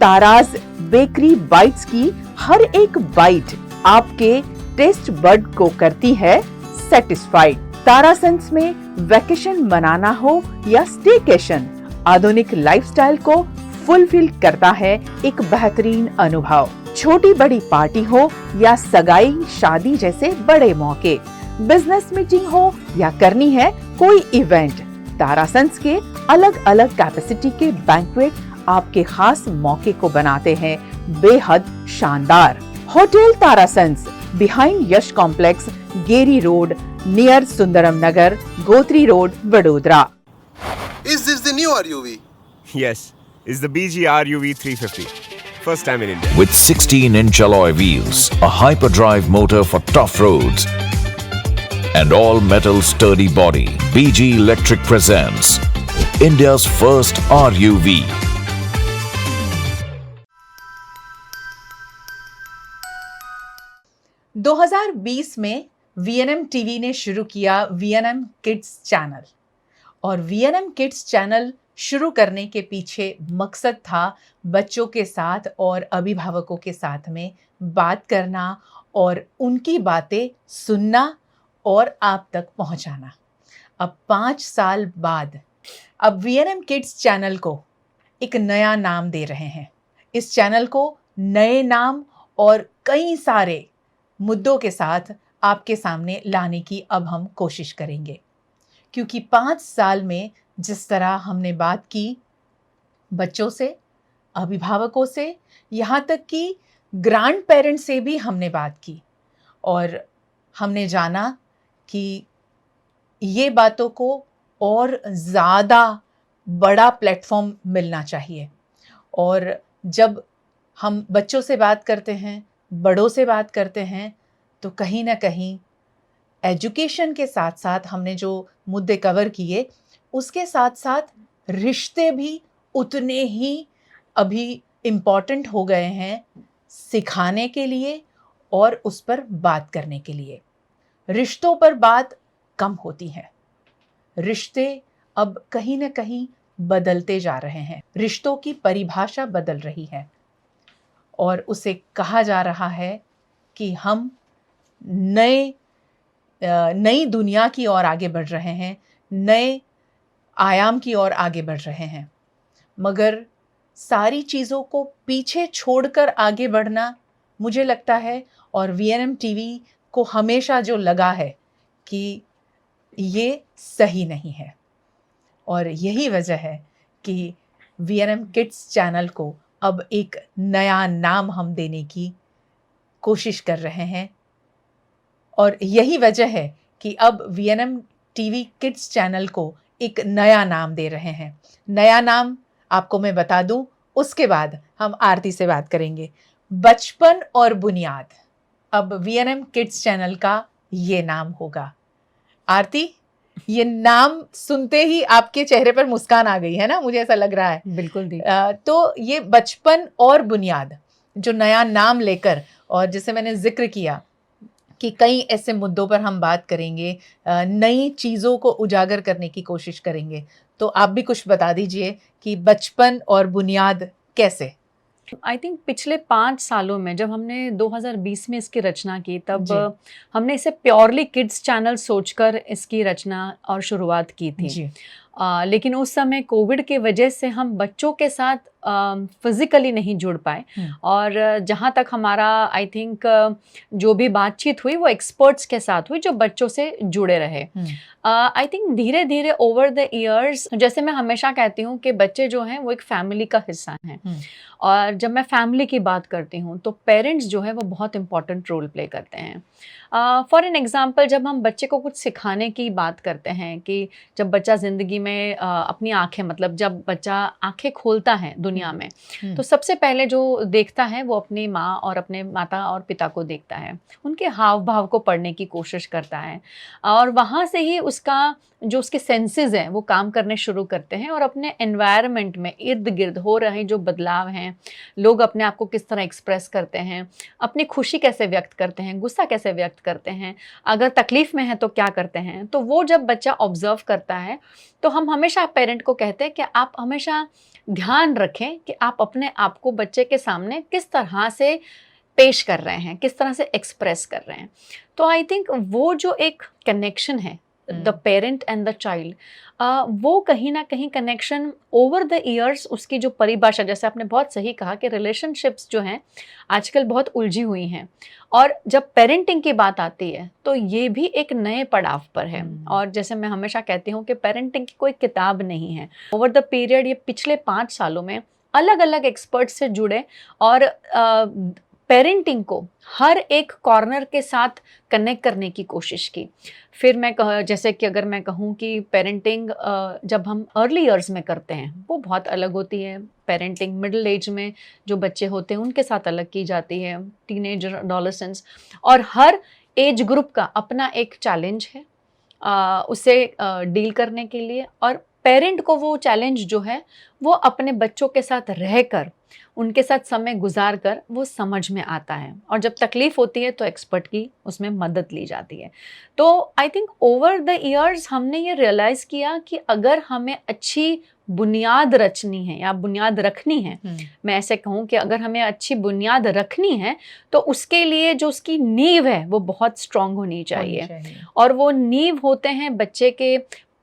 ताराज बेकरी बाइट्स की हर एक बाइट आपके टेस्ट बड को करती है सेटिस्फाइड। तारासंस में वैकेशन मनाना हो या स्टेकेशन, आधुनिक लाइफस्टाइल को फुलफिल करता है एक बेहतरीन अनुभव। छोटी बड़ी पार्टी हो या सगाई शादी जैसे बड़े मौके, बिजनेस मीटिंग हो या करनी है कोई इवेंट, तारासंस के अलग अलग कैपेसिटी के बैंक्वेट आपके खास मौके को बनाते हैं बेहद शानदार। Hotel Tarasons behind Yash complex, गेरी road, near Sundaram Nagar, Gotri road, Vadodara. Is this the new RUV? Yes, it's the BG RUV 350. First time in India. With 16-inch alloy wheels, a hyperdrive motor for tough roads, and all-metal sturdy body, BG Electric presents India's first RUV. – 2020 में VNM TV ने शुरू किया VNM kids channel, और VNM kids channel शुरू करने के पीछे मकसद था बच्चों के साथ और अभिभावकों के साथ में बात करना और उनकी बातें सुनना और आप तक पहुंचाना। अब 5 साल बाद अब VNM किड्स चैनल को एक नया नाम दे रहे हैं। इस चैनल को नए नाम और कई सारे मुद्दों के साथ आपके सामने लाने की अब हम कोशिश करेंगे, क्योंकि 5 साल में जिस तरह हमने बात की बच्चों से, अभिभावकों से, यहाँ तक कि ग्रैंड पेरेंट्स से भी हमने बात की, और हमने जाना कि ये बातों को और ज़्यादा बड़ा प्लेटफॉर्म मिलना चाहिए। और जब हम बच्चों से बात करते हैं, बड़ों से बात करते हैं, तो कहीं ना कहीं एजुकेशन के साथ साथ हमने जो मुद्दे कवर किए उसके साथ साथ रिश्ते भी उतने ही अभी इम्पॉर्टेंट हो गए हैं सिखाने के लिए और उस पर बात करने के लिए। रिश्तों पर बात कम होती है, रिश्ते अब कहीं ना कहीं बदलते जा रहे हैं, रिश्तों की परिभाषा बदल रही है और उसे कहा जा रहा है कि हम नई दुनिया की ओर आगे बढ़ रहे हैं, नए आयाम की ओर आगे बढ़ रहे हैं। मगर सारी चीज़ों को पीछे छोड़कर आगे बढ़ना, मुझे लगता है, और VNM टीवी को हमेशा जो लगा है कि ये सही नहीं है, और यही वजह है कि VNM किड्स चैनल को अब एक नया नाम हम देने की कोशिश कर रहे हैं। और यही वजह है कि अब VNM टीवी किड्स चैनल को एक नया नाम दे रहे हैं। नया नाम आपको मैं बता दूं, उसके बाद हम आरती से बात करेंगे। बचपन और बुनियाद, अब VNM किड्स चैनल का ये नाम होगा। आरती, ये नाम सुनते ही आपके चेहरे पर मुस्कान आ गई है ना, मुझे ऐसा लग रहा है। बिल्कुल दी। तो ये बचपन और बुनियाद जो नया नाम लेकर, और जैसे मैंने जिक्र किया कि कई ऐसे मुद्दों पर हम बात करेंगे, नई चीज़ों को उजागर करने की कोशिश करेंगे, तो आप भी कुछ बता दीजिए कि बचपन और बुनियाद कैसे। आई थिंक पिछले 5 सालों में जब हमने 2020 में इसकी रचना की, तब हमने इसे प्योरली किड्स चैनल सोचकर इसकी रचना और शुरुआत की थी जी। लेकिन उस समय कोविड के वजह से हम बच्चों के साथ फिज़िकली नहीं जुड़ पाए, और जहाँ तक हमारा आई थिंक जो भी बातचीत हुई वो एक्सपर्ट्स के साथ हुई जो बच्चों से जुड़े रहे। आई थिंक धीरे धीरे ओवर द ईयर्स, जैसे मैं हमेशा कहती हूँ कि बच्चे जो हैं वो एक फैमिली का हिस्सा हैं, और जब मैं फैमिली की बात करती हूँ तो पेरेंट्स जो है वो बहुत इंपॉर्टेंट रोल प्ले करते हैं। फॉर एन एग्जांपल, जब हम बच्चे को कुछ सिखाने की बात करते हैं कि जब बच्चा ज़िंदगी में अपनी आँखें, मतलब जब बच्चा आँखें खोलता है दुनिया दुनिया में, तो सबसे पहले जो देखता है वो अपनी माँ और अपने माता और पिता को देखता है, उनके हाव भाव को पढ़ने की कोशिश करता है और वहाँ से ही उसका जो उसके सेंसेस हैं वो काम करने शुरू करते हैं और अपने एनवायरनमेंट में इर्द गिर्द हो रहे जो बदलाव हैं, लोग अपने आप को किस तरह एक्सप्रेस करते हैं, अपनी खुशी कैसे व्यक्त करते हैं, गुस्सा कैसे व्यक्त करते हैं, अगर तकलीफ में है तो क्या करते हैं, तो वो जब बच्चा ऑब्जर्व करता है तो हम हमेशा पेरेंट को कहते हैं कि आप हमेशा ध्यान रखें कि आप अपने आप को बच्चे के सामने किस तरह से पेश कर रहे हैं, किस तरह से एक्सप्रेस कर रहे हैं। तो आई थिंक वो जो एक कनेक्शन है the parent and the child, वो कहीं ना कहीं कनेक्शन ओवर द ईयर्स, उसकी जो परिभाषा, जैसे आपने बहुत सही कहा कि रिलेशनशिप्स जो हैं आजकल बहुत उलझी हुई हैं और जब पेरेंटिंग की बात आती है तो ये भी एक नए पड़ाव पर है। और जैसे मैं हमेशा कहती हूँ कि पेरेंटिंग की कोई किताब नहीं है। ओवर द पीरियड, ये पिछले 5 सालों में अलग अलग एक्सपर्ट्स से जुड़े और पेरेंटिंग को हर एक कॉर्नर के साथ कनेक्ट करने की कोशिश की। फिर मैं जैसे कि अगर मैं कहूँ कि पेरेंटिंग जब हम अर्ली ईयर्स में करते हैं वो बहुत अलग होती है, पेरेंटिंग मिडिल एज में जो बच्चे होते हैं उनके साथ अलग की जाती है, टीनेजर, एडोलेसेंस, और हर एज ग्रुप का अपना एक चैलेंज है उसे डील करने के लिए। और पेरेंट को वो चैलेंज जो है वो अपने बच्चों के साथ रहकर, उनके साथ समय गुजार कर वो समझ में आता है, और जब तकलीफ होती है तो एक्सपर्ट की उसमें मदद ली जाती है। तो I think over the years हमने ये रियलाइज़ किया कि अगर हमें अच्छी बुनियाद रचनी है या बुनियाद रखनी है, मैं ऐसे कहूँ कि अगर हमें अच्छी बुनियाद रखनी है तो उसके लिए जो उसकी नींव है वो बहुत स्ट्रांग होनी चाहिए। और वो नींव होते हैं बच्चे के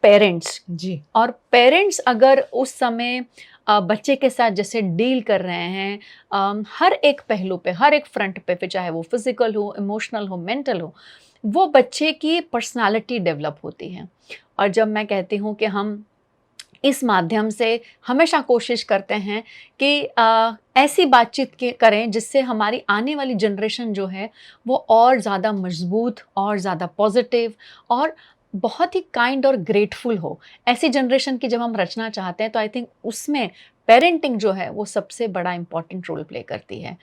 पेरेंट्स जी। और पेरेंट्स अगर उस समय बच्चे के साथ जैसे डील कर रहे हैं हर एक पहलू पे, हर एक फ्रंट पे, फिर चाहे वो फिजिकल हो, इमोशनल हो, मेंटल हो, वो बच्चे की पर्सनालिटी डेवलप होती है। और जब मैं कहती हूँ कि हम इस माध्यम से हमेशा कोशिश करते हैं कि ऐसी बातचीत करें जिससे हमारी आने वाली जनरेशन जो है वो और ज़्यादा मजबूत और ज़्यादा पॉजिटिव और बहुत ही काइंड और ग्रेटफुल हो। ऐसी जनरेशन की जब हम रचना चाहते हैं तो आई थिंक उसमें पेरेंटिंग जो है वो सबसे बड़ा इम्पॉर्टेंट रोल प्ले करती है।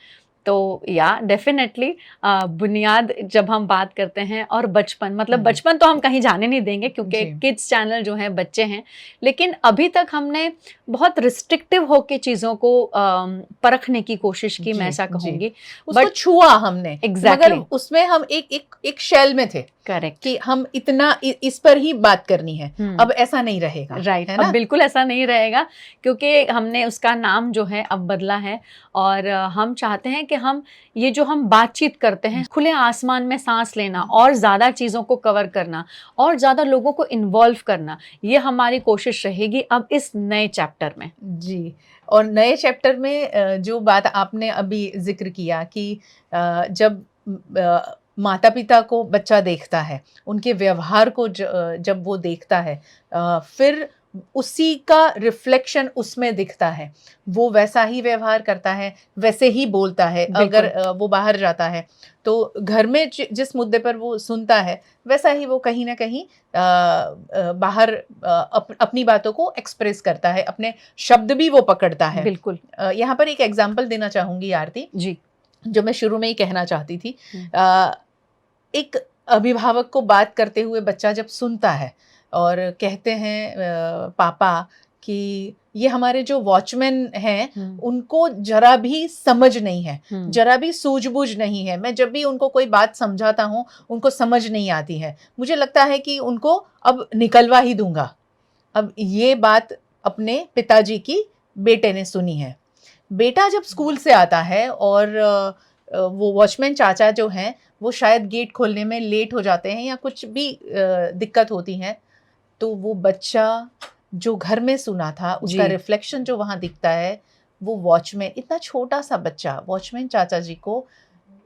तो या डेफिनेटली बुनियाद जब हम बात करते हैं, और बचपन, मतलब बचपन तो हम कहीं जाने नहीं देंगे क्योंकि किड्स चैनल जो है बच्चे हैं, लेकिन अभी तक हमने बहुत रिस्ट्रिक्टिव होके चीज़ों को परखने की कोशिश की, मैं ऐसा कहूँगी। बट छुआ हमने एग्जैक्टली, मगर उसमें हम एक शेल में थे। करेक्ट, कि हम इतना इस पर ही बात करनी है। अब ऐसा नहीं रहेगा, राइट, अब बिल्कुल ऐसा नहीं रहेगा क्योंकि हमने उसका नाम जो है अब बदला है। और हम चाहते हैं कि हम ये जो हम बातचीत करते हैं, खुले आसमान में सांस लेना और ज़्यादा चीज़ों को कवर करना और ज़्यादा लोगों को इन्वॉल्व करना, ये हमारी कोशिश रहेगी अब इस नए चैप्टर में जी। और नए चैप्टर में जो बात आपने अभी जिक्र किया कि जब माता पिता को बच्चा देखता है, उनके व्यवहार को जब वो देखता है, फिर उसी का रिफ्लेक्शन उसमें दिखता है, वो वैसा ही व्यवहार करता है, वैसे ही बोलता है। अगर वो बाहर जाता है तो घर में जिस मुद्दे पर वो सुनता है वैसा ही वो कहीं ना कहीं बाहर अपनी बातों को एक्सप्रेस करता है, अपने शब्द भी वो पकड़ता है। बिल्कुल। यहाँ पर एक एग्जाम्पल देना चाहूँगी आरती जी, जो मैं शुरू में ही कहना चाहती थी। एक अभिभावक को बात करते हुए बच्चा जब सुनता है और कहते हैं पापा कि ये हमारे जो वॉचमैन हैं उनको जरा भी समझ नहीं है, जरा भी सूझबूझ नहीं है, मैं जब भी उनको कोई बात समझाता हूँ उनको समझ नहीं आती है, मुझे लगता है कि उनको अब निकलवा ही दूंगा। अब ये बात अपने पिताजी की बेटे ने सुनी है। बेटा जब स्कूल से आता है और वो वॉचमैन चाचा जो हैं वो शायद गेट खोलने में लेट हो जाते हैं या कुछ भी दिक्कत होती है, तो वो बच्चा जो घर में सुना था उसका रिफ्लेक्शन जो वहाँ दिखता है, वो वॉचमैन, इतना छोटा सा बच्चा वॉचमैन चाचा जी को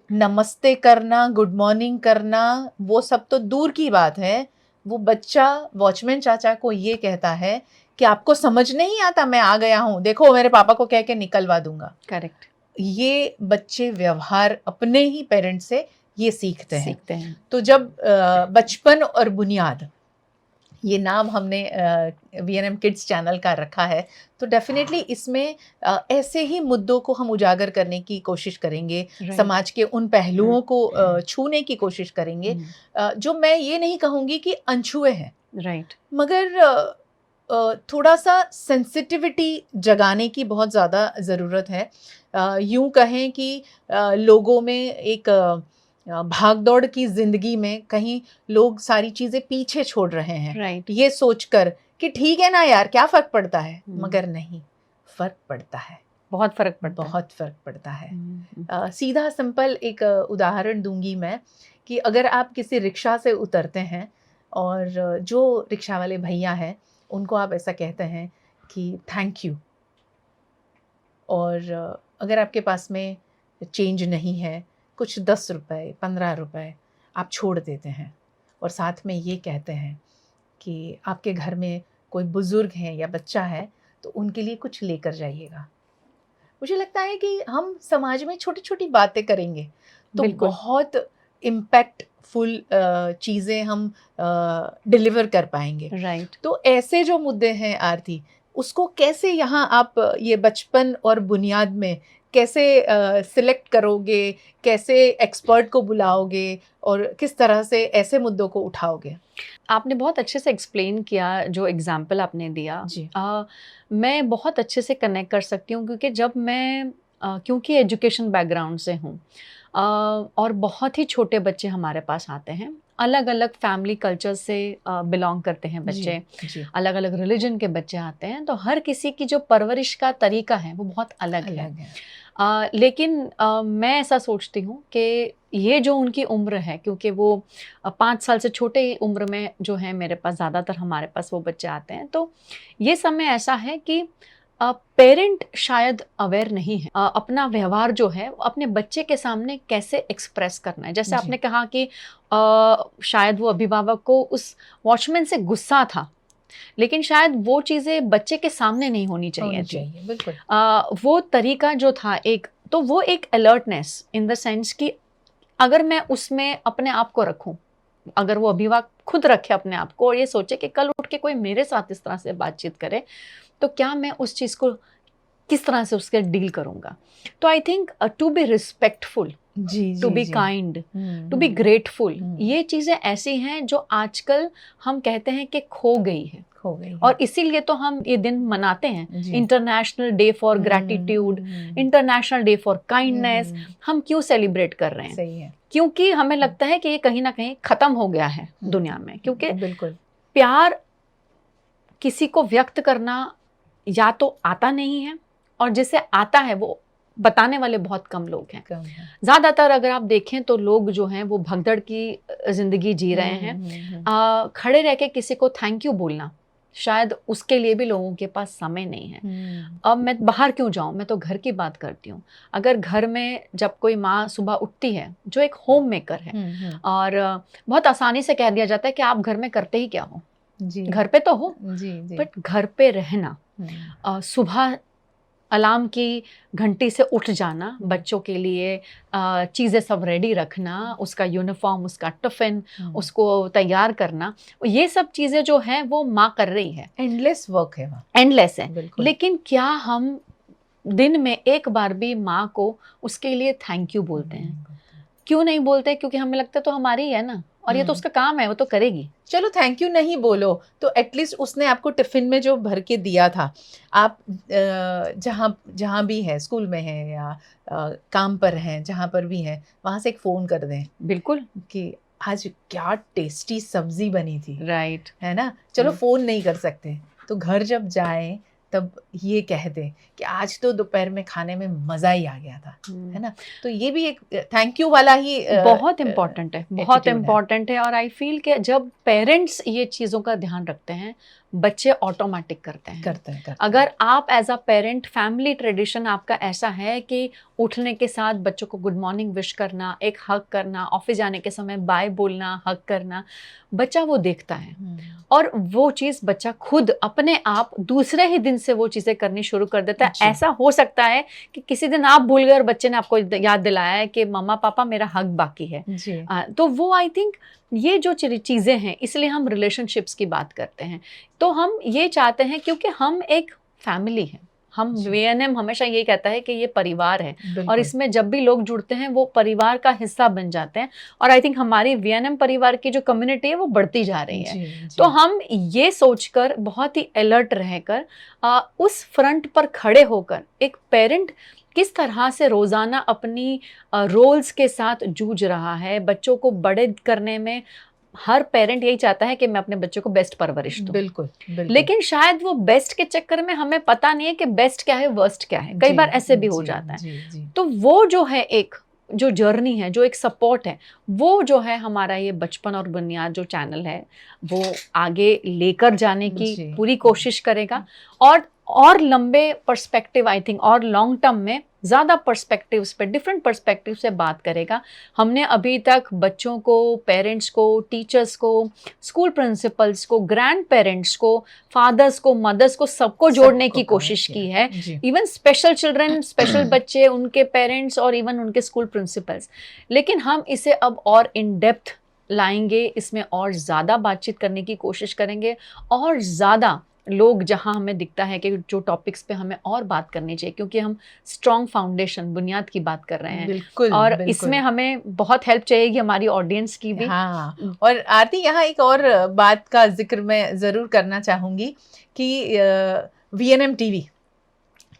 नमस्ते करना, गुड मॉर्निंग करना, वो सब तो दूर की बात है, वो बच्चा वॉचमैन चाचा को ये कहता है कि आपको समझ नहीं आता, मैं आ गया हूँ, देखो मेरे पापा को कह के निकलवा दूंगा। करेक्ट। ये बच्चे व्यवहार अपने ही पेरेंट्स से ये सीखते हैं। तो जब बचपन और बुनियाद ये नाम हमने VNM किड्स चैनल का रखा है, तो डेफिनेटली इसमें ऐसे ही मुद्दों को हम उजागर करने की कोशिश करेंगे, समाज के उन पहलुओं को छूने की कोशिश करेंगे जो मैं ये नहीं कहूँगी कि अनछुए हैं, राइट, मगर थोड़ा सा सेंसिटिविटी जगाने की बहुत ज़्यादा ज़रूरत है। यूँ कहें कि लोगों में एक भागदौड़ की ज़िंदगी में कहीं लोग सारी चीज़ें पीछे छोड़ रहे हैं, राइट, ये सोचकर कि ठीक है ना यार, क्या फ़र्क पड़ता है, मगर नहीं, फ़र्क पड़ता है, बहुत फर्क पड़ता है, बहुत फ़र्क पड़ता है। सीधा सिंपल एक उदाहरण दूंगी मैं कि अगर आप किसी रिक्शा से उतरते हैं और जो रिक्शा वाले भैया हैं उनको आप ऐसा कहते हैं कि थैंक यू, और अगर आपके पास में चेंज नहीं है, कुछ 10 रुपए 15 रुपए आप छोड़ देते हैं और साथ में ये कहते हैं कि आपके घर में कोई बुज़ुर्ग है या बच्चा है तो उनके लिए कुछ लेकर जाइएगा। मुझे लगता है कि हम समाज में छोटी छोटी बातें करेंगे तो बिल्कुल। बहुत इम्पैक्टफुल चीज़ें हम डिलीवर कर पाएंगे। राइट, तो ऐसे जो मुद्दे हैं आरती, उसको कैसे यहाँ आप ये बचपन और बुनियाद में कैसे सिलेक्ट करोगे, कैसे एक्सपर्ट को बुलाओगे और किस तरह से ऐसे मुद्दों को उठाओगे? आपने बहुत अच्छे से एक्सप्लेन किया, जो एग्जाम्पल आपने दिया जी। मैं बहुत अच्छे से कनेक्ट कर सकती हूँ क्योंकि जब मैं क्योंकि एजुकेशन बैकग्राउंड से हूँ और बहुत ही छोटे बच्चे हमारे पास आते हैं, अलग अलग फैमिली कल्चर से बिलोंग करते हैं बच्चे, जी, अलग अलग रिलीजन के बच्चे आते हैं, तो हर किसी की जो परवरिश का तरीका है वो बहुत अलग है। अलग है। लेकिन मैं ऐसा सोचती हूँ कि ये जो उनकी उम्र है, क्योंकि वो 5 साल से छोटे उम्र में जो है मेरे पास ज़्यादातर हमारे पास वो बच्चे आते हैं, तो ये समय ऐसा है कि पेरेंट शायद अवेयर नहीं है अपना व्यवहार जो है अपने बच्चे के सामने कैसे एक्सप्रेस करना है। जैसे जी। आपने कहा कि शायद वो अभिभावक को उस वॉचमैन से गुस्सा था, लेकिन शायद वो चीज़ें बच्चे के सामने नहीं होनी चाहिए होनी थी। चाहिए, बिल्कुल। वो तरीका जो था एक, तो वो एक अलर्टनेस इन द सेंस कि अगर मैं उसमें अपने आप को रखूं, अगर वो अभिभावक खुद रखे अपने आप को और ये सोचे कि कल उठ के कोई मेरे साथ इस तरह से बातचीत करे तो क्या मैं उस चीज़ को किस तरह से उसके डील करूंगा। तो I think to be respectful, जी, टू जी, बी जी। Kind, to be hmm, grateful, hmm. ये चीज़ें ऐसी हैं जो आजकल हम कहते हैं कि खो गई है, खो गई है। और इसीलिए तो हम ये दिन मनाते हैं, जी। International day for gratitude, international day for kindness. हम क्यों सेलिब्रेट कर रहे हैं? सही है, क्योंकि हमें लगता है कि ये कहीं ना कहीं खत्म हो गया है दुनिया में, क्योंकि बिल्कुल। प्यार किसी को व्यक्त करना या तो आता नहीं है, और जिसे आता है वो बताने वाले बहुत कम लोग हैं। कम है। ज़्यादातर अगर आप देखें तो लोग जो हैं वो भगदड़ की ज़िंदगी जी रहे हैं। खड़े रह के किसी को थैंक यू बोलना शायद उसके लिए भी लोगों के पास समय नहीं है। अब मैं बाहर क्यों जाऊं, मैं तो घर की बात करती हूँ। अगर घर में जब कोई माँ सुबह उठती है जो एक होम मेकर है, और बहुत आसानी से कह दिया जाता है कि आप घर में करते ही क्या हो, जी, घर पे तो हो, जी, जी। बट घर पे रहना, सुबह अलार्म की घंटी से उठ जाना, बच्चों के लिए चीज़ें सब रेडी रखना, उसका यूनिफॉर्म, उसका टिफ़िन, उसको तैयार करना, ये सब चीज़ें जो हैं वो माँ कर रही है। एंडलेस वर्क है वहाँ। एंडलेस है, बिल्कुल। लेकिन क्या हम दिन में एक बार भी माँ को उसके लिए थैंक यू बोलते हैं? क्यों नहीं बोलते? क्योंकि हमें लगता है तो हमारी ही है ना, और ये तो उसका काम है, वो तो करेगी। चलो थैंक यू नहीं बोलो तो एटलीस्ट उसने आपको टिफिन में जो भर के दिया था, आप जहाँ भी है, स्कूल में है या काम पर हैं, जहाँ पर भी है, वहाँ से एक फ़ोन कर दें बिल्कुल, कि आज क्या टेस्टी सब्जी बनी थी, राइट, है ना। चलो फ़ोन नहीं कर सकते तो घर जब जाएं तब ये कह दें कि आज तो दोपहर में खाने में मज़ा ही आ गया था, है ना। तो ये भी एक थैंक यू वाला ही बहुत इम्पॉर्टेंट है, बहुत attitude है। इम्पॉर्टेंट है। और आई फील कि जब पेरेंट्स ये चीज़ों का ध्यान रखते हैं, बच्चे ऑटोमेटिक करते हैं। करते हैं। अगर आप as a parent, family tradition आपका ऐसा है कि उठने के साथ बच्चों को गुड मॉर्निंग विश करना, एक हग करना, ऑफिस जाने के समय बाय बोलना, हग करना, बच्चा वो देखता है और वो चीज़ बच्चा खुद अपने आप दूसरे ही दिन से वो चीज़ें करनी शुरू कर देता है। ऐसा हो सकता है कि किसी दिन आप भूल गए और बच्चे ने आपको याद दिलाया है कि मम्मा पापा मेरा हग बाकी है। तो वो आई थिंक ये जो चीज़ें हैं, इसलिए हम रिलेशनशिप्स की बात करते हैं। तो हम ये चाहते हैं क्योंकि हम एक फैमिली हैं, हम VNM हमेशा ये कहता है कि ये परिवार है और इसमें जब भी लोग जुड़ते हैं वो परिवार का हिस्सा बन जाते हैं। और आई थिंक हमारी VNM परिवार की जो कम्युनिटी है वो बढ़ती जा रही है। तो हम ये सोचकर बहुत ही अलर्ट रहकर उस फ्रंट पर खड़े होकर एक पेरेंट किस तरह से रोज़ाना अपनी रोल्स के साथ जूझ रहा है, बच्चों को बड़े करने में हर पेरेंट यही चाहता है कि मैं अपने बच्चों को बेस्ट परवरिश दूं। बिल्कुल। लेकिन शायद वो बेस्ट के चक्कर में हमें पता नहीं है कि बेस्ट क्या है, वर्स्ट क्या है। कई बार ऐसे भी हो जाता है। तो वो जो है एक जो जर्नी है, जो एक सपोर्ट है, वो जो है हमारा ये बचपन और बुनियाद जो चैनल है वो आगे लेकर जाने की पूरी कोशिश करेगा और लंबे पर्सपेक्टिव आई थिंक और लॉन्ग टर्म में ज़्यादा पर्सपेक्टिव्स पे, डिफरेंट पर्सपेक्टिव से बात करेगा। हमने अभी तक बच्चों को, पेरेंट्स को, टीचर्स को, स्कूल प्रिंसिपल्स को, ग्रैंड पेरेंट्स को, फादर्स को, मदर्स को, सबको जोड़ने की कोशिश की है। इवन स्पेशल चिल्ड्रन, स्पेशल बच्चे, उनके पेरेंट्स और इवन उनके स्कूल प्रिंसिपल्स। लेकिन हम इसे अब और इन डेप्थ लाएंगे, इसमें और ज़्यादा बातचीत करने की कोशिश करेंगे और ज़्यादा लोग जहां हमें दिखता है कि जो टॉपिक्स पे हमें और बात करनी चाहिए, क्योंकि हम स्ट्रॉन्ग फाउंडेशन, बुनियाद की बात कर रहे हैं। बिल्कुल, और बिल्कुल। इसमें हमें बहुत हेल्प चाहिएगी हमारी ऑडियंस की भी। हाँ, और आरती यहाँ एक और बात का जिक्र मैं ज़रूर करना चाहूँगी कि VNM TV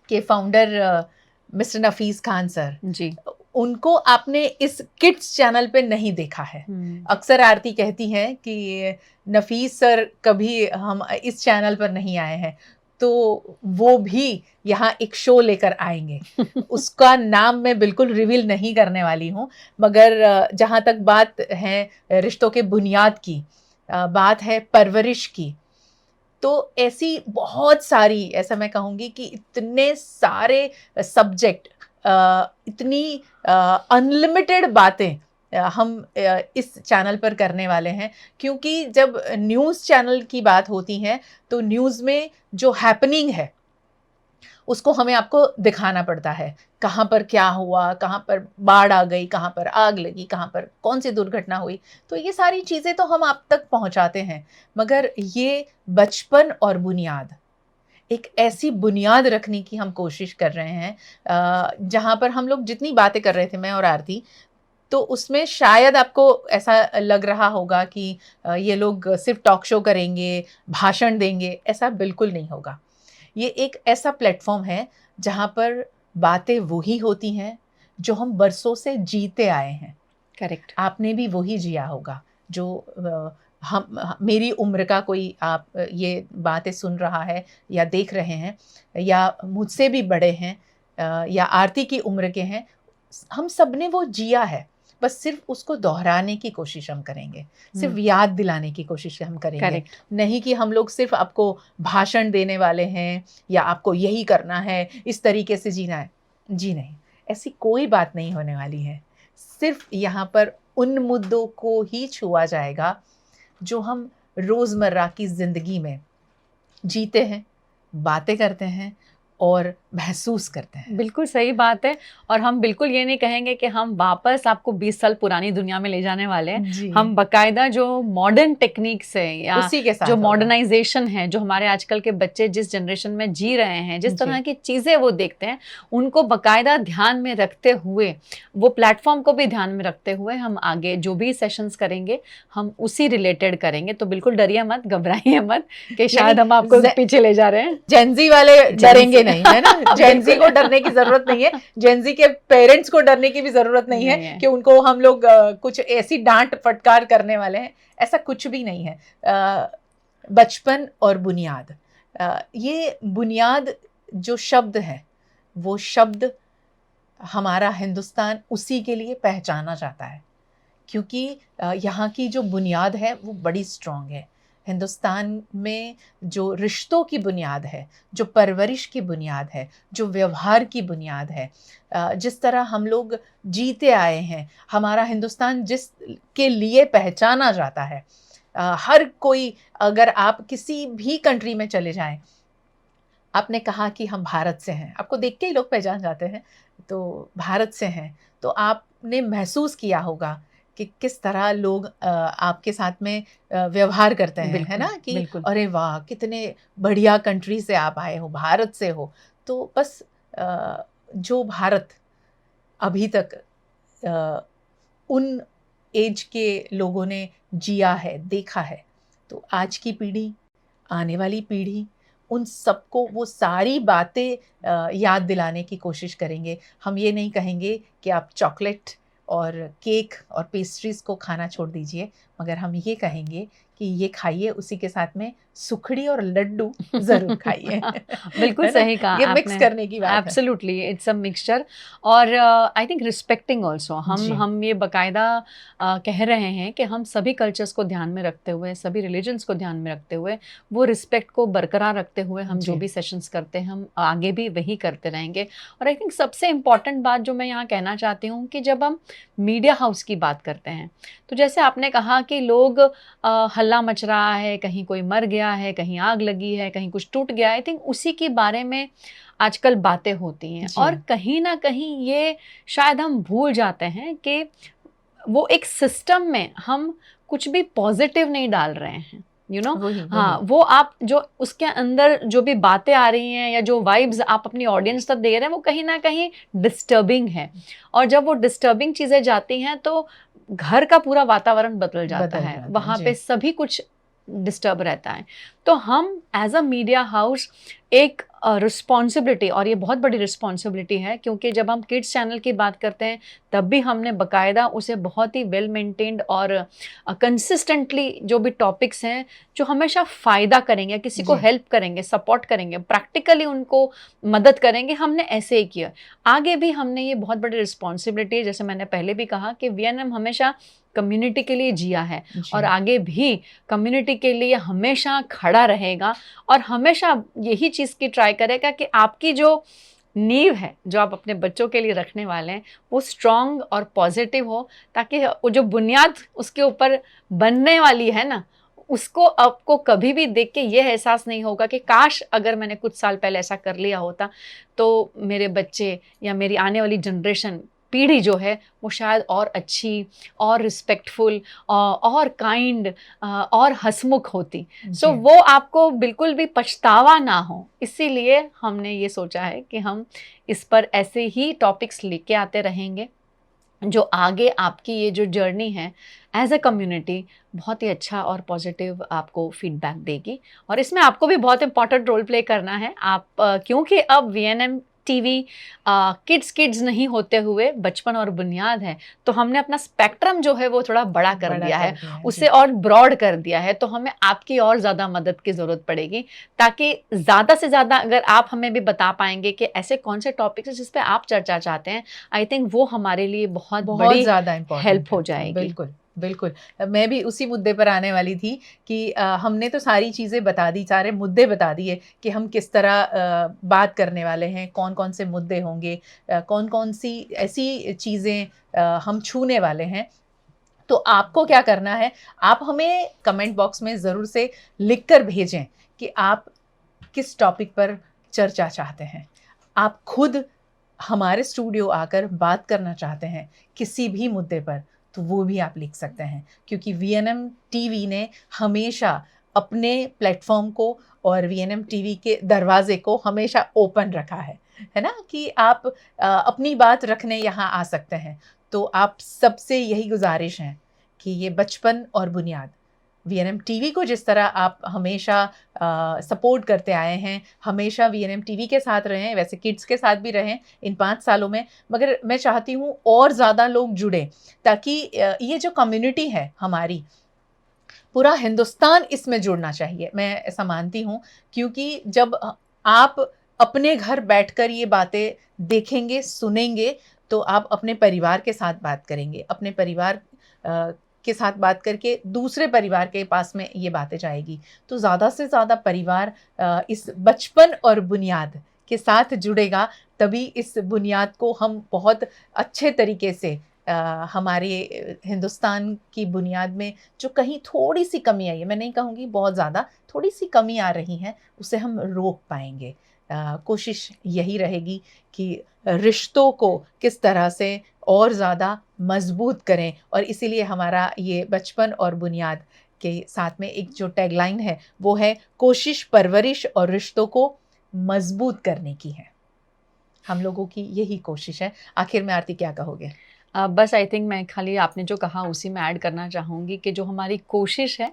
के फाउंडर मिस्टर नफीस खान सर जी, उनको आपने इस किड्स चैनल पे नहीं देखा है। अक्सर आरती कहती हैं कि नफीस सर कभी हम इस चैनल पर नहीं आए हैं, तो वो भी यहाँ एक शो लेकर आएंगे। उसका नाम मैं बिल्कुल रिवील नहीं करने वाली हूँ, मगर जहाँ तक बात है रिश्तों के बुनियाद की, बात है परवरिश की, तो ऐसी बहुत सारी, ऐसा मैं कहूँगी कि इतने सारे सब्जेक्ट, इतनी अनलिमिटेड बातें हम इस चैनल पर करने वाले हैं। क्योंकि जब न्यूज़ चैनल की बात होती है तो न्यूज़ में जो हैपनिंग है उसको हमें आपको दिखाना पड़ता है। कहाँ पर क्या हुआ, कहाँ पर बाढ़ आ गई, कहाँ पर आग लगी, कहाँ पर कौन सी दुर्घटना हुई, तो ये सारी चीज़ें तो हम आप तक पहुँचाते हैं। मगर ये बचपन और बुनियाद, एक ऐसी बुनियाद रखने की हम कोशिश कर रहे हैं जहाँ पर हम लोग जितनी बातें कर रहे थे, मैं और आरती, तो उसमें शायद आपको ऐसा लग रहा होगा कि ये लोग सिर्फ टॉक शो करेंगे, भाषण देंगे। ऐसा बिल्कुल नहीं होगा। ये एक ऐसा प्लेटफॉर्म है जहाँ पर बातें वही होती हैं जो हम बरसों से जीते आए हैं। करेक्ट। आपने भी वही जिया होगा जो हम, मेरी उम्र का कोई आप ये बातें सुन रहा है या देख रहे हैं, या मुझसे भी बड़े हैं, या आरती की उम्र के हैं, हम सब ने वो जिया है। बस सिर्फ उसको दोहराने की कोशिश हम करेंगे, सिर्फ याद दिलाने की कोशिश हम करेंगे। Correct. नहीं कि हम लोग सिर्फ आपको भाषण देने वाले हैं या आपको यही करना है, इस तरीके से जीना है। जी नहीं, ऐसी कोई बात नहीं होने वाली है। सिर्फ यहाँ पर उन मुद्दों को ही छुआ जाएगा जो हम रोज़मर्रा की ज़िंदगी में जीते हैं, बातें करते हैं और महसूस करते हैं। बिल्कुल सही बात है। और हम बिल्कुल ये नहीं कहेंगे कि हम वापस आपको 20 साल पुरानी दुनिया में ले जाने वाले हैं। हम बकायदा जो मॉडर्न टेक्निक से या उसी के साथ जो मॉडर्नाइजेशन है, जो हमारे आजकल के बच्चे जिस जनरेशन में जी रहे हैं, जिस तरह की चीज़ें वो देखते हैं, उनको बकायदा ध्यान में रखते हुए, वो प्लेटफॉर्म को भी ध्यान में रखते हुए हम आगे जो भी सेशंस करेंगे हम उसी रिलेटेड करेंगे। तो बिल्कुल डरिए मत, घबराइए मत कि शायद हम आपको पीछे ले जा रहे हैं। जेनजी वाले डरेंगे नहीं, है ना। जेनजी को डरने की जरूरत नहीं है, जेनजी के पेरेंट्स को डरने की भी जरूरत नहीं है कि उनको हम लोग कुछ ऐसी डांट फटकार करने वाले हैं। ऐसा कुछ भी नहीं है। बचपन और बुनियाद, ये बुनियाद जो शब्द है, वो शब्द हमारा हिंदुस्तान उसी के लिए पहचाना जाता है, क्योंकि यहाँ की जो बुनियाद है वो बड़ी स्ट्रॉन्ग है। हिंदुस्तान में जो रिश्तों की बुनियाद है, जो परवरिश की बुनियाद है, जो व्यवहार की बुनियाद है, जिस तरह हम लोग जीते आए हैं, हमारा हिंदुस्तान जिस के लिए पहचाना जाता है, हर कोई, अगर आप किसी भी कंट्री में चले जाएं, आपने कहा कि हम भारत से हैं, आपको देख के ही लोग पहचान जाते हैं, तो भारत से हैं, तो आपने महसूस किया होगा कि किस तरह लोग आपके साथ में व्यवहार करते हैं, है ना, कि अरे वाह कितने बढ़िया कंट्री से आप आए हो, भारत से हो। तो बस जो भारत अभी तक उन एज के लोगों ने जिया है, देखा है, तो आज की पीढ़ी, आने वाली पीढ़ी, उन सबको वो सारी बातें याद दिलाने की कोशिश करेंगे। हम ये नहीं कहेंगे कि आप चॉकलेट और केक और पेस्ट्रीज को खाना छोड़ दीजिए, मगर हम ये कहेंगे कि ये खाइए, उसी के साथ में सुखड़ी और लड्डू जरूर खाइए। बिल्कुल सही कहा ये आपने। मिक्स करने की बात है। Absolutely, it's a mixture. और आई थिंक रिस्पेक्टिंग ऑल्सो, हम ये बाकायदा कह रहे हैं कि हम सभी कल्चर्स को ध्यान में रखते हुए, सभी रिलीजन्स को ध्यान में रखते हुए, वो रिस्पेक्ट को बरकरार रखते हुए हम जो भी सेशंस करते हैं, हम आगे भी वही करते रहेंगे। और आई थिंक सबसे इम्पॉर्टेंट बात जो मैं यहाँ कहना चाहती हूँ कि जब हम मीडिया हाउस की बात करते हैं, तो जैसे आपने कहा कि लोग हल्ला मच रहा है, कहीं कोई मर गया है, कहीं आग लगी है, कहीं कुछ टूट गया है, आई थिंक उसी के बारे में आजकल बातें होती हैं। और कहीं ना कहीं ये शायद हम भूल जाते हैं कि वो एक सिस्टम में हम कुछ भी पॉजिटिव नहीं डाल रहे हैं, यू नो। हाँ, वो आप जो उसके अंदर जो भी बातें आ रही हैं या जो वाइब्स आप अपनी ऑडियंस तक दे रहे हैं, वो कहीं ना कहीं डिस्टर्बिंग है। और जब वो डिस्टर्बिंग चीज़ें जाती हैं तो घर का पूरा वातावरण बदल जाता है, वहाँ पे सभी कुछ डिस्टर्ब रहता है। तो हम एज अ मीडिया हाउस एक रिस्पॉन्सिबिलिटी, और ये बहुत बड़ी रिस्पॉन्सिबिलिटी है, क्योंकि जब हम किड्स चैनल की बात करते हैं तब भी हमने बाकायदा उसे बहुत ही वेल मेंटेन्ड और कंसिस्टेंटली जो भी टॉपिक्स हैं जो हमेशा फ़ायदा करेंगे, किसी को हेल्प करेंगे, सपोर्ट करेंगे, प्रैक्टिकली उनको मदद करेंगे, हमने ऐसे ही किया। आगे भी हमने ये बहुत बड़ी रिस्पॉन्सिबिलिटी है, जैसे मैंने पहले भी कहा कि VNM हमेशा कम्युनिटी के लिए जिया है और आगे भी कम्युनिटी के लिए हमेशा खड़ा रहेगा, और हमेशा यही चीज़ की ट्राई करेगा कि आपकी जो नींव है, जो आप अपने बच्चों के लिए रखने वाले हैं, वो स्ट्रॉन्ग और पॉजिटिव हो, ताकि वो जो बुनियाद उसके ऊपर बनने वाली है ना, उसको आपको कभी भी देख के ये एहसास नहीं होगा कि काश अगर मैंने कुछ साल पहले ऐसा कर लिया होता तो मेरे बच्चे या मेरी आने वाली जनरेशन, पीढ़ी जो है, वो शायद और अच्छी और रिस्पेक्टफुल और काइंड और हंसमुख होती। सो वो आपको बिल्कुल भी पछतावा ना हो, इसीलिए हमने ये सोचा है कि हम इस पर ऐसे ही टॉपिक्स लेके आते रहेंगे जो आगे आपकी ये जो जर्नी है एज अ कम्युनिटी बहुत ही अच्छा और पॉजिटिव आपको फीडबैक देगी। और इसमें आपको भी बहुत इंपॉर्टेंट रोल प्ले करना है। आप क्योंकि अब VNM TV किड्स नहीं होते हुए बचपन और बुनियाद है, तो हमने अपना स्पेक्ट्रम जो है वो थोड़ा बड़ा कर दिया है, उसे और ब्रॉड कर दिया है। तो हमें आपकी और ज़्यादा मदद की ज़रूरत पड़ेगी, ताकि ज़्यादा से ज़्यादा अगर आप हमें भी बता पाएंगे कि ऐसे कौन से टॉपिक्स हैं जिस पे आप चर्चा चाहते हैं, आई थिंक वो हमारे लिए बहुत बड़ी ज़्यादा हेल्प हो जाएगी। बिल्कुल बिल्कुल, मैं भी उसी मुद्दे पर आने वाली थी कि हमने तो सारी चीज़ें बता दी, सारे मुद्दे बता दिए कि हम किस तरह बात करने वाले हैं, कौन कौन से मुद्दे होंगे, कौन कौन सी ऐसी चीज़ें हम छूने वाले हैं। तो आपको क्या करना है, आप हमें कमेंट बॉक्स में ज़रूर से लिख कर भेजें कि आप किस टॉपिक पर चर्चा चाहते हैं। आप खुद हमारे स्टूडियो आकर बात करना चाहते हैं किसी भी मुद्दे पर, तो वो भी आप लिख सकते हैं, क्योंकि VNM TV ने हमेशा अपने प्लेटफॉर्म को और VNM TV के दरवाजे को हमेशा ओपन रखा है ना, कि आप अपनी बात रखने यहाँ आ सकते हैं। तो आप सबसे यही गुजारिश है कि ये बचपन और बुनियाद VNM TV को जिस तरह आप हमेशा सपोर्ट करते आए हैं, हमेशा VNM TV के साथ रहें, वैसे किड्स के साथ भी रहें इन 5 सालों में, मगर मैं चाहती हूँ और ज़्यादा लोग जुड़ें, ताकि ये जो कम्युनिटी है हमारी, पूरा हिंदुस्तान इसमें जुड़ना चाहिए, मैं ऐसा मानती हूँ। क्योंकि जब आप अपने घर बैठकर ये बातें देखेंगे, सुनेंगे, तो आप अपने परिवार के साथ बात करेंगे, अपने परिवार के साथ बात करके दूसरे परिवार के पास में ये बातें जाएगी। तो ज़्यादा से ज़्यादा परिवार इस बचपन और बुनियाद के साथ जुड़ेगा, तभी इस बुनियाद को हम बहुत अच्छे तरीके से हमारे हिंदुस्तान की बुनियाद में जो कहीं थोड़ी सी कमी आई है, मैं नहीं कहूँगी बहुत ज़्यादा, थोड़ी सी कमी आ रही है, उसे हम रोक पाएंगे। कोशिश यही रहेगी कि रिश्तों को किस तरह से और ज़्यादा मजबूत करें, और इसीलिए हमारा ये बचपन और बुनियाद के साथ में एक जो टैगलाइन है वो है, कोशिश परवरिश और रिश्तों को मजबूत करने की है। हम लोगों की यही कोशिश है। आखिर में आरती क्या कहोगे? बस आई थिंक मैं खाली आपने जो कहा उसी में ऐड करना चाहूँगी कि जो हमारी कोशिश है,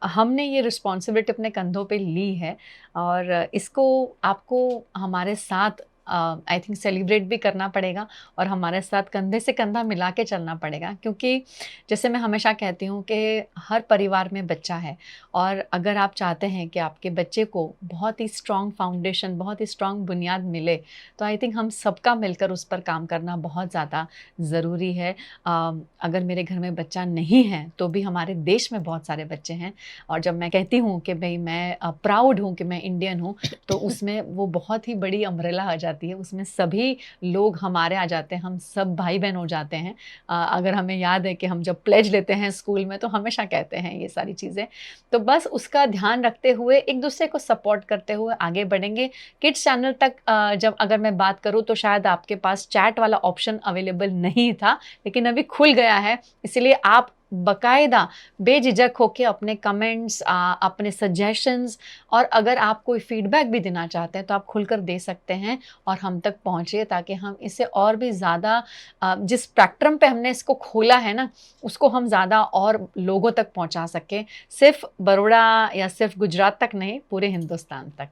हमने ये रिस्पॉन्सिबिलिटी अपने कंधों पे ली है, और इसको आपको हमारे साथ आई थिंक सेलिब्रेट भी करना पड़ेगा, और हमारे साथ कंधे से कंधा मिला के चलना पड़ेगा। क्योंकि जैसे मैं हमेशा कहती हूँ कि हर परिवार में बच्चा है, और अगर आप चाहते हैं कि आपके बच्चे को बहुत ही स्ट्रॉन्ग फाउंडेशन, बहुत ही स्ट्रॉन्ग बुनियाद मिले, तो आई थिंक हम सबका मिलकर उस पर काम करना बहुत ज़्यादा ज़रूरी है। अगर मेरे घर में बच्चा नहीं है तो भी हमारे देश में बहुत सारे बच्चे हैं, और जब मैं कहती हूँ कि भाई मैं प्राउड हूँ कि मैं इंडियन हूँ, तो उसमें वो बहुत ही बड़ी अम्ब्रेला आ जाती है, उसमें सभी लोग हमारे आ जाते हैं, हम सब भाई बहन हो जाते हैं। अगर हमें याद है कि हम जब प्लेज लेते हैं स्कूल में तो हमेशा कहते हैं ये सारी चीज़ें, तो बस उसका ध्यान रखते हुए एक दूसरे को सपोर्ट करते हुए आगे बढ़ेंगे। किड्स चैनल तक जब अगर मैं बात करूँ तो शायद आपके पास चैट वाला ऑप्शन अवेलेबल नहीं था, लेकिन अभी खुल गया है, इसलिए आप बकायदा बेझिझक होकर अपने कमेंट्स, अपने सजेशंस, और अगर आप कोई फीडबैक भी देना चाहते हैं तो आप खुलकर दे सकते हैं और हम तक पहुँचे, ताकि हम इसे और भी ज़्यादा जिस स्पेक्ट्रम पे हमने इसको खोला है ना, उसको हम ज़्यादा और लोगों तक पहुँचा सकें, सिर्फ बड़ौदा या सिर्फ गुजरात तक नहीं, पूरे हिंदुस्तान तक।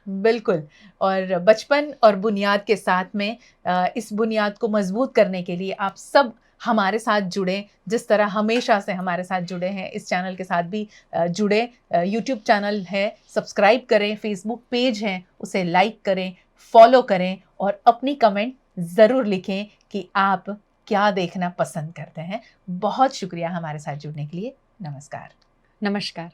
बिल्कुल। और बचपन और बुनियाद के साथ में इस बुनियाद को मजबूत करने के लिए आप सब हमारे साथ जुड़ें, जिस तरह हमेशा से हमारे साथ जुड़े हैं, इस चैनल के साथ भी जुड़े। यूट्यूब चैनल है, सब्सक्राइब करें, फेसबुक पेज है, उसे लाइक करें, फॉलो करें, और अपनी कमेंट ज़रूर लिखें कि आप क्या देखना पसंद करते हैं। बहुत शुक्रिया हमारे साथ जुड़ने के लिए। नमस्कार। नमस्कार।